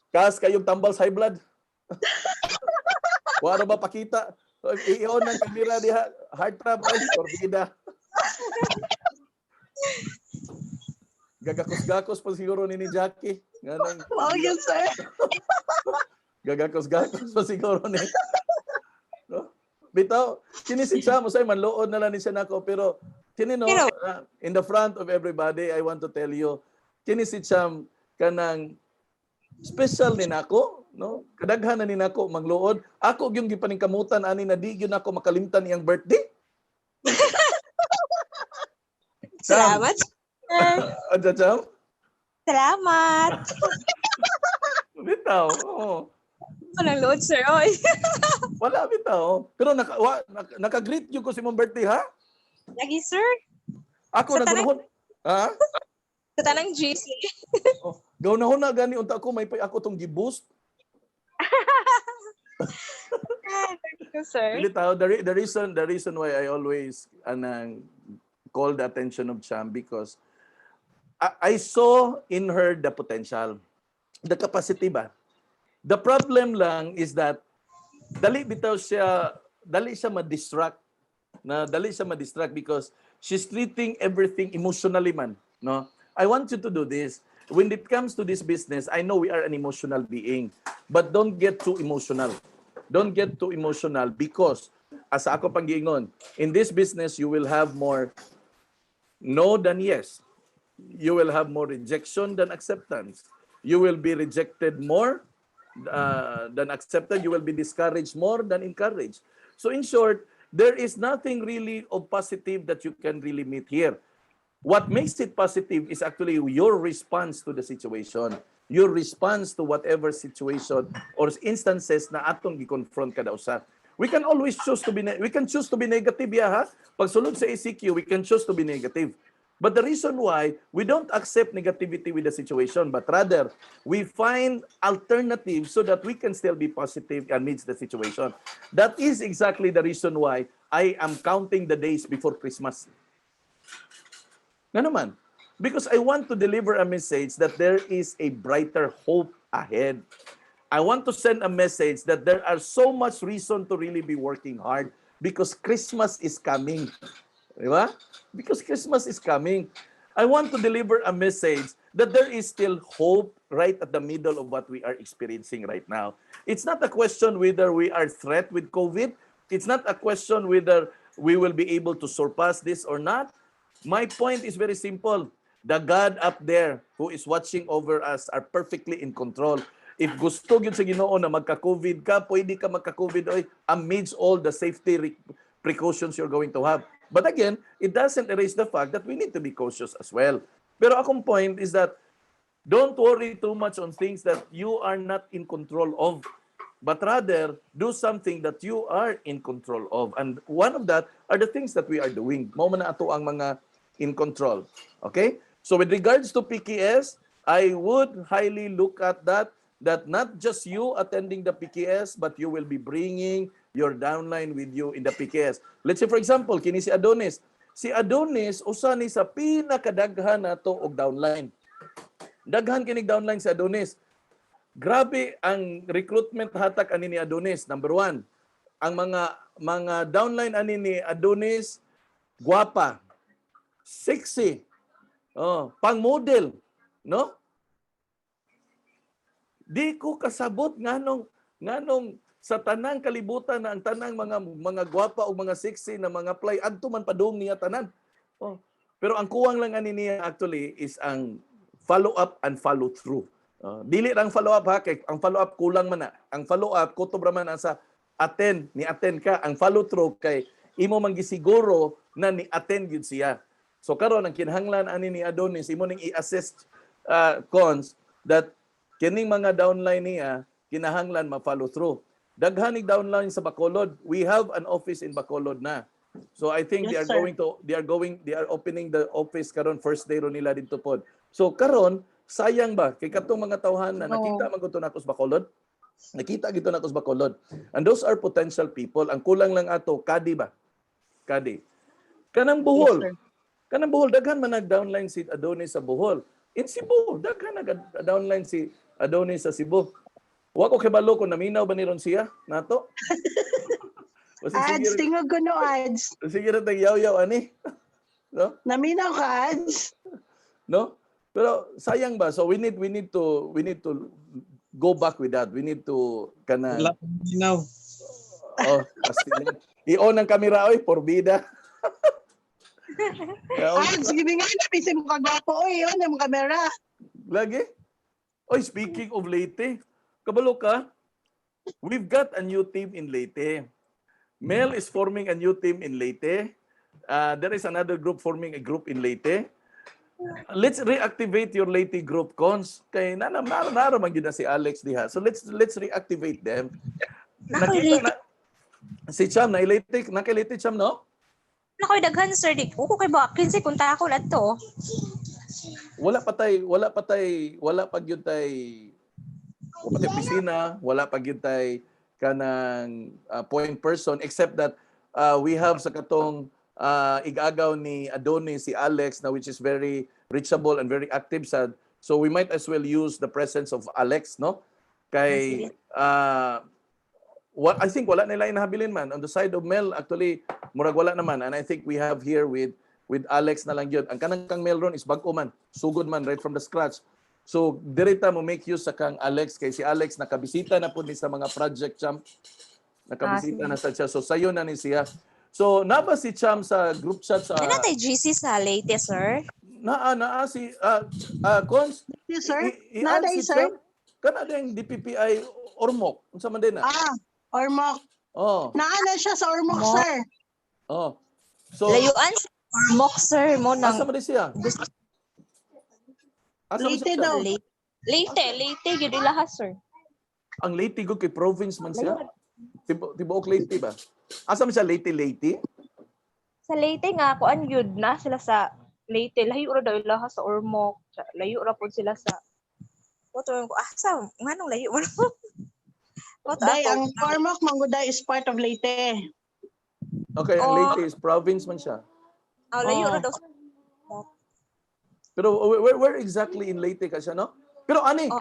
Speaker 2: Kas kayong tambal sa high blood. Wala ba pakita? I-on ng kamera diha, heart trap ay torbida. Gagakos-gakos pa siguro ni Jackie. Ganang.
Speaker 1: Oh, yes, sir.
Speaker 2: Gagakos-gakos pa siguro ni. No? Bitaw, kini si Cham, usay manluod na lang ni siya nako pero kini no, in the front of everybody, I want to tell you, kini si Cham kanang special ni nako, no? Kadaghan na ni nako mangluod. Ako gyung gipaningkamutan ani na di gyud nako makalimtan iyang birthday.
Speaker 3: Salamat, sir.
Speaker 2: Adja Cham?
Speaker 3: Salamat.
Speaker 2: Bitaw. Oh.
Speaker 3: Walang load, sir. Oy.
Speaker 2: Wala bitaw. Pero naka-greet you ko si mong birthday ha?
Speaker 3: Lagi, sir.
Speaker 2: Ako
Speaker 3: Sa
Speaker 2: nagunahon. Ha?
Speaker 3: Sa tanang GC.
Speaker 2: Oh, gawon na gani unta ko may ako tong gi-boost.
Speaker 3: Thank you, sir.
Speaker 2: Dili tao the reason why I always call the attention of Cham because I saw in her the potential, the capacity ba. The problem lang is that dali siya ma-distract because she's treating everything emotionally man, no? I want you to do this. When it comes to this business, I know we are an emotional being, but don't get too emotional. Don't get too emotional because as ako pag-iingon, in this business you will have more no than yes. You will have more rejection than acceptance. You will be rejected more than accepted. You will be discouraged more than encouraged. So in short, there is nothing really of positive that you can really meet here. What makes it positive is actually your response to the situation. your response to whatever situation or instances na atong gi-confront kada usa. We can always choose to be negative, yeah, ha? Pag sulod sa ACQ, we can choose to be negative. But the reason why we don't accept negativity with the situation, but rather we find alternatives so that we can still be positive amidst the situation. That is exactly the reason why I am counting the days before Christmas. Nga naman. Because I want to deliver a message that there is a brighter hope ahead. I want to send a message that there are so much reason to really be working hard because Christmas is coming. Di ba? Because Christmas is coming. I want to deliver a message that there is still hope right at the middle of what we are experiencing right now. It's not a question whether we are threat with COVID. It's not a question whether we will be able to surpass this or not. My point is very simple. The God up there who is watching over us are perfectly in control. If gusto yun sa Ginoo na magka-COVID ka, pwede ka magka-COVID amidst all the safety precautions you're going to have. But again, it doesn't erase the fact that we need to be cautious as well. Pero akong point is that don't worry too much on things that you are not in control of, but rather do something that you are in control of. And one of that are the things that we are doing. Mao man na ato ang mga in control. Okay? So with regards to PKS, I would highly look at that not just you attending the PKS, but you will be bringing your downline with you in the PKS. Let's say for example, kini si Adonis. Si Adonis, usa ni sa pinakadaghan nato og downline. Daghan kinig downline si Adonis. Grabe ang recruitment hatak ani ni Adonis. Number one, ang mga downline ani ni Adonis, guwapa, sexy, pang model, no? Di ko kasabot nganong sa tanang kalibutan na ang tanang mga gwapa o mga sexy na mga play adto man padung niya tanan. Pero ang kuwang lang ani niya actually is ang follow up and follow through. Dili lang follow up ha, kay ang follow up kulang man na. Ang follow up kutob ra man sa attend ka. Ang follow through kay imo man gisiguro na ni attend gyud siya. So karon ang kinahanglan ani ni Adonis imo ning i-assist cons that kining mga downline niya kinahanglan ma-follow through. Daghanig downline sa Bacolod. We have an office in Bacolod na. So I think
Speaker 1: Yes,
Speaker 2: they are opening the office karon first day ro nila dito pod. So karon sayang ba kay katong mga tawhan na nakita man gud nako sa Bacolod. Nakita gito nako sa Bacolod. And those are potential people. Ang kulang lang ato kadi ba? Kadi. Kanang Bohol.
Speaker 1: Yes, sir.
Speaker 2: Kanang Bohol daghan man nag-downline si Adonis sa Bohol. In Cebu, daghan nag-downline si Adonis sa Cebu. Wa ko kibalo kung naminaw ba ni ron siya nato.
Speaker 1: Ads, tingog ko no ads.
Speaker 2: Sige ra tag yaw-yaw ani. No?
Speaker 1: Naminaw ka ads.
Speaker 2: No? Pero sayang ba? So we need to go back with that. We need to kana
Speaker 4: Now.
Speaker 2: i-on ang kamera oy, porbida.
Speaker 1: Ads, gini nga na bisay mo kagwapo oy, yun ang kamera.
Speaker 2: Lagi? Oy, speaking of Leyte, kabalo ka, we've got a new team in Leyte. Mel is forming a new team in Leyte. There is another group forming a group in Leyte. Let's reactivate your Leyte group, Cons. Kay naraman yun na si Alex diha. So let's reactivate them. Nakita na, si Cham, naka-Leyte Cham, no?
Speaker 3: Nakoy daghan sir di ko kay ba 15 kunta ako ladto.
Speaker 2: Wala pa gyud tay opisina, wala pa gyud tay kanang point person except that we have sa katong igagaw ni Adonis si Alex na which is very reachable and very active sad. So we might as well use the presence of Alex, no? Kay I think wala nila inahabilin man on the side of Mel actually murag wala naman, and I think we have here with Alex na lang yun. Ang kanang kang Mel ron is bago man, sugod man right from the scratch. So direta mo make use sa kang Alex kay si Alex nakabisita na po ni sa mga project Champ. Nakabisita na sa siya. So sayo na ni siya. So naba si Cham sa group chat sa
Speaker 3: Ano tay GC sa Leyte sir?
Speaker 2: naa si Cons.
Speaker 1: Yes, sir.
Speaker 2: I-add
Speaker 1: Naday,
Speaker 2: si
Speaker 1: sir.
Speaker 2: Cham. Kana ding DPPI Ormoc. Unsa man din na?
Speaker 1: Ormoc.
Speaker 2: Oh.
Speaker 1: Naana siya sa Ormoc,
Speaker 3: Ormoc.
Speaker 1: sir.
Speaker 2: Oh. So
Speaker 3: Layuan sa Ormoc sir mo nang
Speaker 2: asa man din siya? Asa man
Speaker 1: Leyte
Speaker 2: siya?
Speaker 1: daw.
Speaker 3: Leyte. Leyte gyud ilaha sir.
Speaker 2: Ang Leyte gud kay province man siya.
Speaker 3: Layo
Speaker 2: Tibuok Leyte ba? Asa man siya Leyte?
Speaker 3: sa Leyte nga kuan gyud na sila sa Leyte, layo ra daw ilaha sa Ormoc. Layo ra pud sila sa Wato ko asa nganong layo mo. Wato
Speaker 1: Day,
Speaker 3: ako.
Speaker 1: ang Cormac Manguday is part of Leyte.
Speaker 2: Okay, ang
Speaker 3: Oh.
Speaker 2: Leyte is province man siya.
Speaker 3: Layo ra
Speaker 1: Oh.
Speaker 3: daw.
Speaker 2: Pero where exactly in Leyte ka siya, no? Pero ani
Speaker 3: Oh.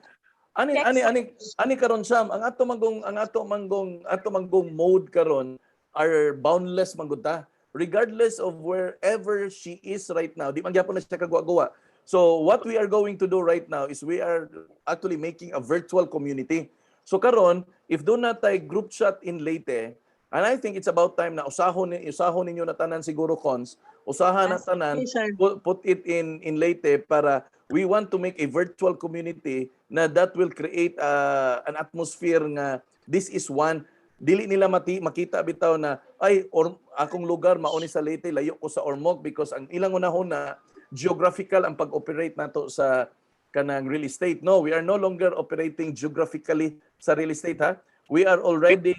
Speaker 2: ani karon Sam, ang ato manggong mode karon are boundless manggod regardless of wherever she is right now. Di man gyapon na siya kagwa-gawa. So what we are going to do right now is we are actually making a virtual community. So karon, if do na tay group chat in Leyte, and I think it's about time na usahon ninyo na tanan siguro cons, usahan na tanan,
Speaker 1: Okay, sir.
Speaker 2: put it in Leyte para we want to make a virtual community na that will create an atmosphere nga this is one. Dili nila makita bitaw na ay akong lugar mauni sa Leyte, layo ko sa Ormoc because ang ilang unahon na geographical ang pag-operate nato sa kanang real estate. No, we are no longer operating geographically sa real estate ha. We are already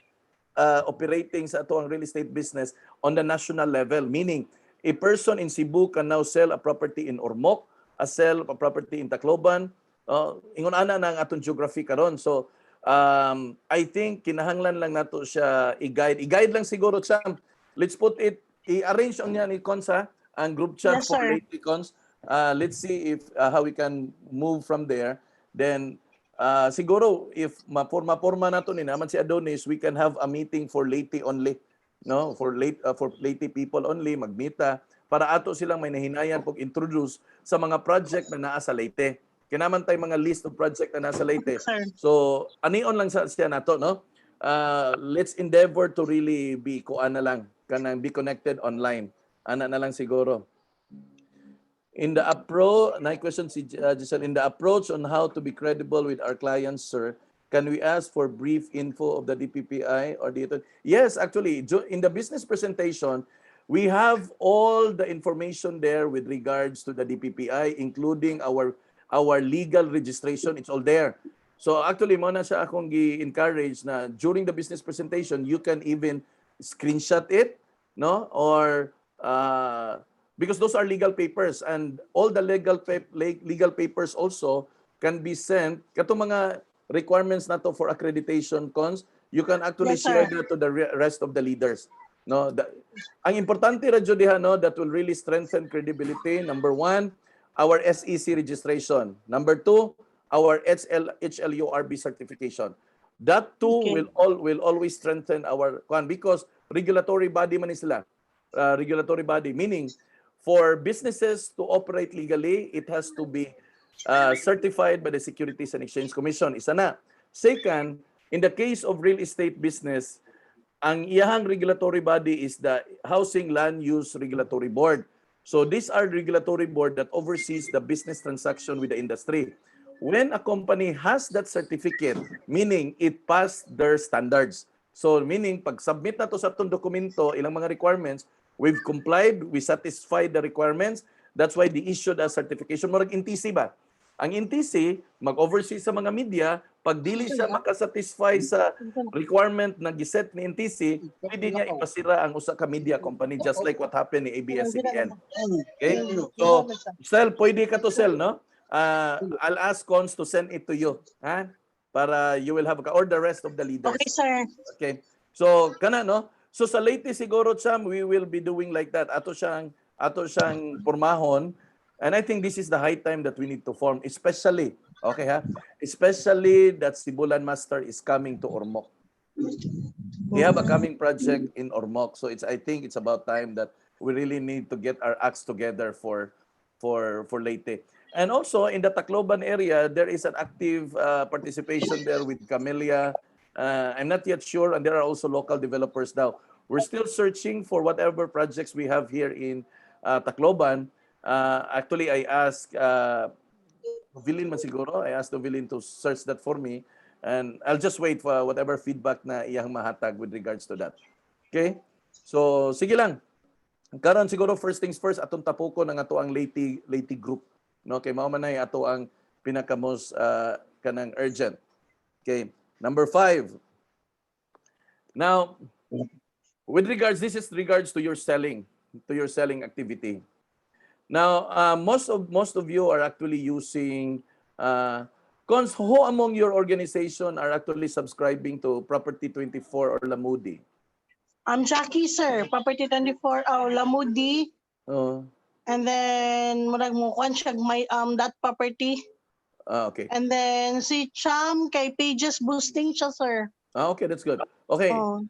Speaker 2: operating sa ato ang real estate business on the national level, meaning a person in Cebu can now sell a property in Ormoc, sell a property in Tacloban. Ingon ana na ang atong geography karon. So I think kinahanglan lang nato siya i-guide lang siguro Cham. Let's put it i-arrange on yan ni Konsa ang group chat
Speaker 1: Yes,
Speaker 2: for
Speaker 1: sir.
Speaker 2: Leyte Cons. Let's see if how we can move from there. Then siguro if maporma nato ni naman si Adonis, we can have a meeting for Leyte only, no? For Leyte people only magmita para ato silang may nahinayan pag introduce sa mga project na naa sa Leyte. Kinaman tay mga list of project na nasa Leyte.
Speaker 1: Sir.
Speaker 2: So anion lang siya nato, no? Let's endeavor to really be kuan na lang kanang be connected online. Ana na lang siguro. In the question si Giselle, in the approach on how to be credible with our clients, sir, can we ask for brief info of the DPPI or the? Yes, actually, in the business presentation, we have all the information there with regards to the DPPI, including our legal registration. It's all there. So actually, mo na siya akong gi-encourage na during the business presentation, you can even screenshot it, no? Or because those are legal papers and all the legal papers also can be sent katong mga requirements nato for accreditation cons, you can actually
Speaker 1: Yes,
Speaker 2: share
Speaker 1: sir.
Speaker 2: that to the rest of the leaders, no? Ang importante ra jud diha, no, that will really strengthen credibility. Number 1, our SEC registration. Number 2, our HLURB certification. That too
Speaker 1: Okay.
Speaker 2: will always strengthen our because regulatory body man sila. Regulatory body, meaning for businesses to operate legally, it has to be certified by the Securities and Exchange Commission. Isa na. Second, in the case of real estate business, ang iyahang regulatory body is the Housing Land Use Regulatory Board. So these are regulatory board that oversees the business transaction with the industry. When a company has that certificate, meaning it passed their standards. So meaning pag submit na to sa atong dokumento, ilang mga requirements, we've complied, we satisfied the requirements. That's why they issued a certification. Murag NTC ba? Ang NTC, mag-oversee sa mga media, pag dili siya makasatisfy sa requirement na giset ni NTC, pwede niya ipasira ang usa ka media company, just like what happened ni ABS-CBN. Okay? So, Sel, pwede ka to Sel, no? I'll ask Cons to send it to you. Ha? Para you will have, or the rest of the leaders.
Speaker 1: Okay, sir.
Speaker 2: Okay. So, kana, no? So, sa latest siguro, Cham, we will be doing like that. Ato siyang pormahon. And I think this is the high time that we need to form, especially, okay ha? Especially that Sibulan Master is coming to Ormoc. We have a coming project in Ormoc. So I think it's about time that we really need to get our acts together for Leyte. And also in the Tacloban area, there is an active participation there with Camellia. I'm not yet sure, and there are also local developers now. We're still searching for whatever projects we have here in Tacloban. Actually, I asked Vilin man siguro. I asked Vilin to search that for me. And I'll just wait for whatever feedback na iyang mahatag with regards to that. Okay? So, sige lang. Karon siguro first things first, atong tapuko ng ato ang Leyte group. No, kay mao man ay ato ang pinakamos kanang urgent. Okay. Number 5. Now, with regards, this is regards to your selling activity. Now, most of you are actually using who among your organization are actually subscribing to Property 24 or Lamudi?
Speaker 1: Jackie, sir. Property 24, Lamudi.
Speaker 2: Oh,
Speaker 1: And then, murag mo kwan siya, may, that property.
Speaker 2: okay.
Speaker 1: And then, si Cham, kay Pages Boosting siya, sir.
Speaker 2: Okay, that's good. Okay.
Speaker 1: Oh.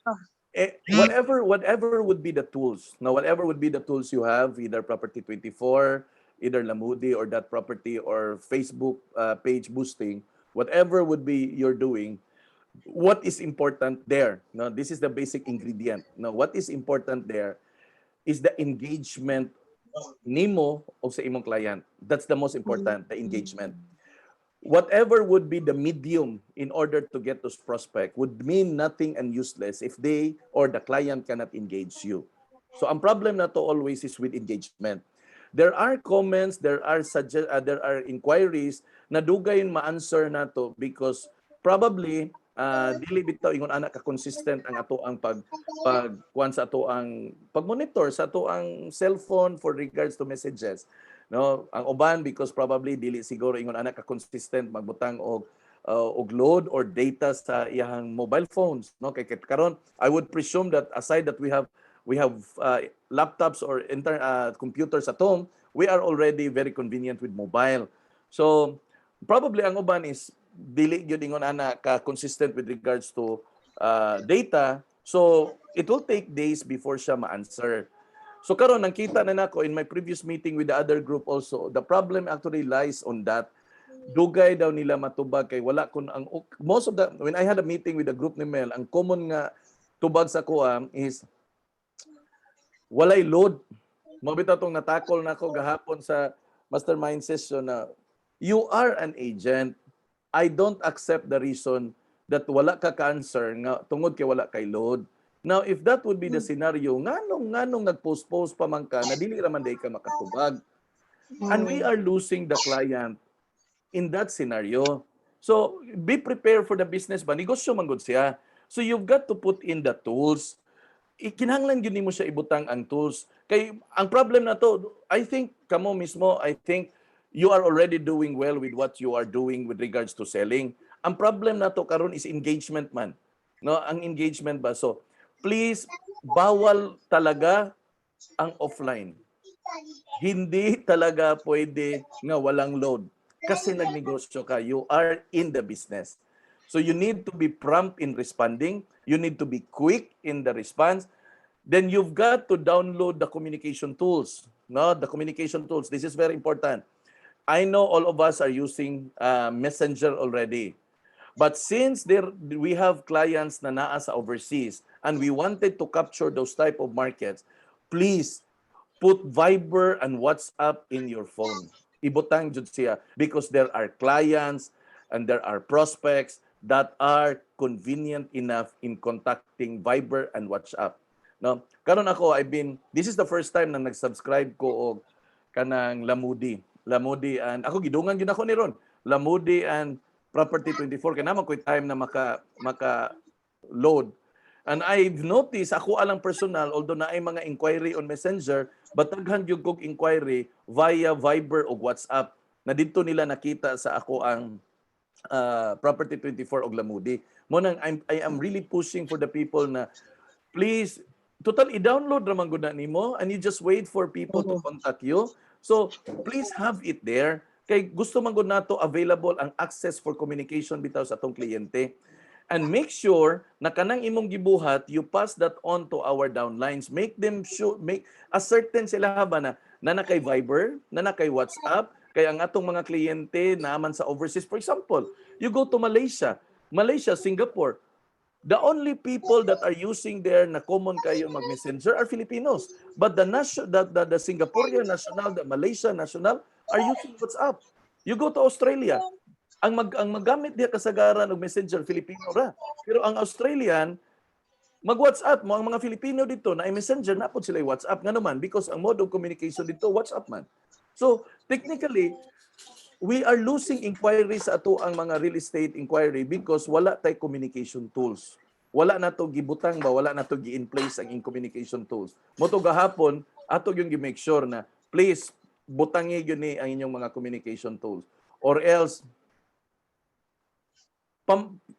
Speaker 2: Whatever would be the tools. Now, whatever would be the tools you have, either Property 24, either Lamudi or that property or Facebook page boosting, whatever would be you're doing, what is important there? Now, this is the basic ingredient. Now, what is important there is the engagement nimo o sa imong client. That's the most important, the engagement. Whatever would be the medium in order to get those prospect would mean nothing and useless if they or the client cannot engage you. So ang problem na to always is with engagement. There are comments, there are inquiries na dugay ma-answer na to because probably dili bitaw ingon ana ka consistent ang ato ang pagkuan sa ato ang pagmonitor sa ato ang cellphone for regards to messages. No, ang uban because probably dili siguro ingon ana ka consistent magbutang og load or data sa iyang mobile phones, no, kay karon I would presume that aside that we have laptops or computers at home, we are already very convenient with mobile. So probably ang uban is dili gyud ingon ana ka consistent with regards to data, so it will take days before siya ma-answer. So karon nakita na nako in my previous meeting with the other group also, the problem actually lies on that. Dugay daw nila matubag kay wala kun ang most of the when I had a meeting with the group ni Mel, ang common nga tubag sa kuha is walay load. Mabita tong natakol nako gahapon sa mastermind session na you are an agent. I don't accept the reason that wala ka cancer nga tungod kay wala kay load. Now, if that would be the scenario, nganong nag-post pa man ka, na dili raman day ka makatubag. And we are losing the client in that scenario. So, be prepared for the business ba? Negosyo man gud siya. So, you've got to put in the tools. Kinahanglan gyud nimo siya ibutang ang tools. Kay ang problem na to, I think kamo mismo, I think you are already doing well with what you are doing with regards to selling. Ang problem na to karon is engagement man. No, ang engagement ba? So, please, bawal talaga ang offline. Hindi talaga pwede nga walang load. Kasi nagnegosyo ka, you are in the business. So you need to be prompt in responding. You need to be quick in the response. Then you've got to download the communication tools. No, the communication tools. This is very important. I know all of us are using Messenger already. But since we have clients na naa sa overseas and we wanted to capture those type of markets, please put Viber and WhatsApp in your phone. Ibutang jud siya because there are clients and there are prospects that are convenient enough in contacting Viber and WhatsApp. No? Karon ako this is the first time na nag-subscribe ko og kanang Lamudi and ako gidungan gyud ako ni ron. Lamudi and Property 24 kay naman ko'y time na maka load. And I've noticed ako alang personal although na ay mga inquiry on Messenger, but daghan gyud kog inquiry via Viber o WhatsApp na didto nila nakita sa ako ang Property 24 og Lamudi. Mo nang I am really pushing for the people na please total i-download ra man gud na nimo and you just wait for people to contact you. So please have it there. Kay gusto man gud nato available ang access for communication bitaw sa atong kliyente. And make sure na kanang imong gibuhat, you pass that on to our downlines. Make them sure, make a certain sila ba na kay Viber, na kay WhatsApp, kay ang atong mga kliyente naman sa overseas. For example, you go to Malaysia, Singapore. The only people that are using there na common kayo mag-messenger are Filipinos. But the Singaporean national, the Malaysian national are using WhatsApp. You go to Australia, ang maggamit diha kasagaran og messenger Filipino ra. Pero ang Australian mag-WhatsApp mo ang mga Filipino dito na messenger na pod sila WhatsApp nga naman because ang mode of communication dito WhatsApp man. So technically we are losing inquiries sa ato ang mga real estate inquiry because wala tay communication tools. Wala na to gibutang ba, wala na to gi-in place ang communication tools. Moto gahapon, ato yung gi-make sure na please butangi yun ni ang inyong mga communication tools. Or else,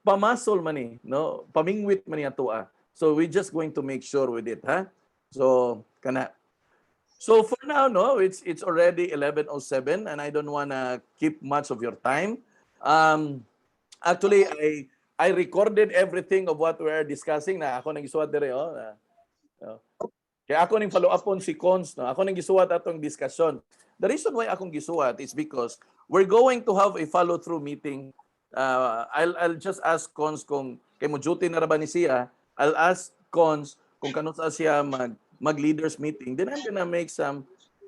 Speaker 2: pamasol man ni, no? Pamingwit man ni ato ah. So we're just going to make sure with it, ha? So, kana. So for now, no, it's already 11:07 and I don't wanna keep much of your time. Actually, I recorded everything of what we are discussing na ako nang gisuwat dire Kaya ako ning follow upon si Cons, no. Ako nang gisuwat atong discussion. The reason why akong gisuwat is because we're going to have a follow through meeting. I'll just ask Cons kung kay mo duty na ra ba ni siya. I'll ask Cons kung kano sa siya mag leaders meeting. Then I'm gonna make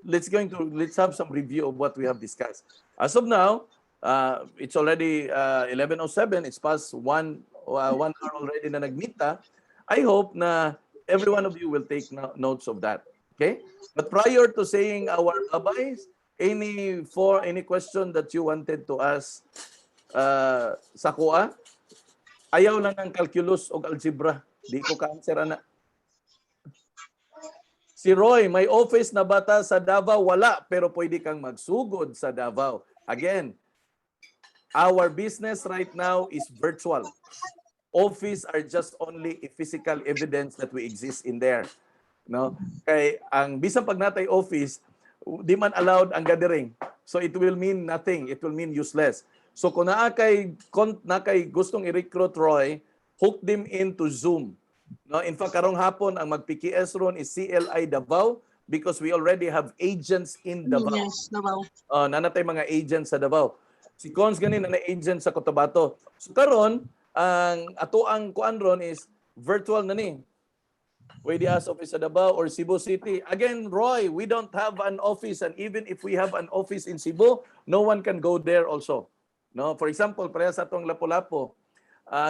Speaker 2: let's have some review of what we have discussed. As of now, it's already 11:07. It's past 1 hour already na nagmita. I hope na every one of you will take notes of that. Okay? But prior to saying our bye-byes, any question that you wanted to ask sa kuha? Ayaw lang ng calculus o algebra. Di ko ka-answer na. Si Roy, may office na bata sa Davao? Wala, pero pwede kang magsugod sa Davao. Again, our business right now is virtual. Office are just only a physical evidence that we exist in there. No? Kay ang bisan pag natay office, di man allowed ang gathering. So it will mean nothing. It will mean useless. So kung nakay gustong i-recruit Roy, hook them into Zoom. No, in fact, karong hapon ang mag-PKS ron is CLI Davao because we already have agents in Davao.
Speaker 1: Yes, Davao.
Speaker 2: Nanatay mga agents sa Davao. Si Cons ganin na agent sa Cotabato. So karon ang ato ang kuan ron is virtual na ni. Pwede as office sa Davao or Cebu City. Again, Roy, we don't have an office and even if we have an office in Cebu, no one can go there also. No, for example, pareha sa atong Lapu-Lapu,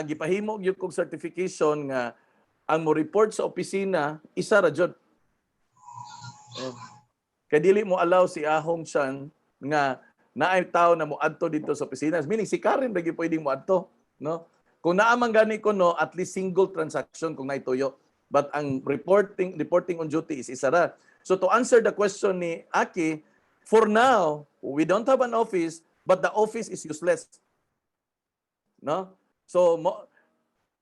Speaker 2: gipahimo gyud kog certification nga ang mo report sa opisina isa ra jud. Kay dili mo allow si ahong siyan nga naay tawo na mo adto dito sa opisina. Meaning si Karen lagi pwedeng mo adto, no? Kung naamang gani ko no, at least single transaction kung naituyo. But ang reporting on duty is isa ra. So to answer the question ni Aki, for now, we don't have an office, but the office is useless. No? So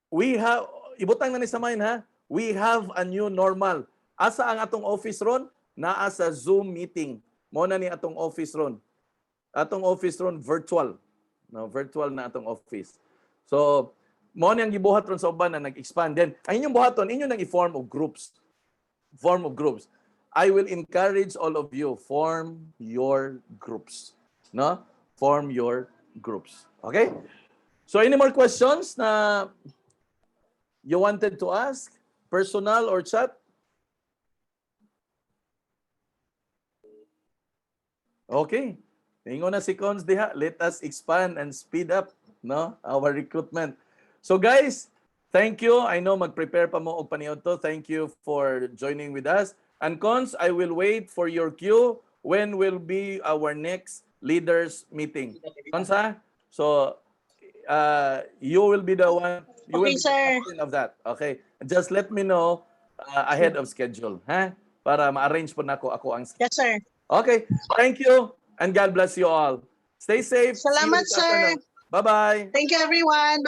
Speaker 2: we have ibutang na ni sa main ha. We have a new normal. Asa ang atong office ron? Naa sa Zoom meeting. Mo na ni atong office ron. Atong office ron virtual. No, virtual na atong office. So mo nang gibuhat ron sa uban na nag-expand. Then ang inyong buhaton, inyo nang i-form of groups. Form of groups. I will encourage all of you, form your groups. No? Form your groups. Okay? So any more questions na you wanted to ask? Personal or chat? Okay. Ingon na si Cons diha. Let us expand and speed up, no, our recruitment. So guys, thank you. I know mag-prepare pa mo og paniod to. Thank you for joining with us. And Cons, I will wait for your cue. When will be our next leaders meeting? Cons, ha? So you will be the one. You will be the captain of that. Okay. Just let me know ahead of schedule, ha? Para ma-arrange po nako ako ang schedule.
Speaker 1: Yes, sir.
Speaker 2: Okay. Thank you and God bless you all. Stay safe.
Speaker 1: Salamat, sir.
Speaker 2: Bye-bye.
Speaker 1: Thank you, everyone.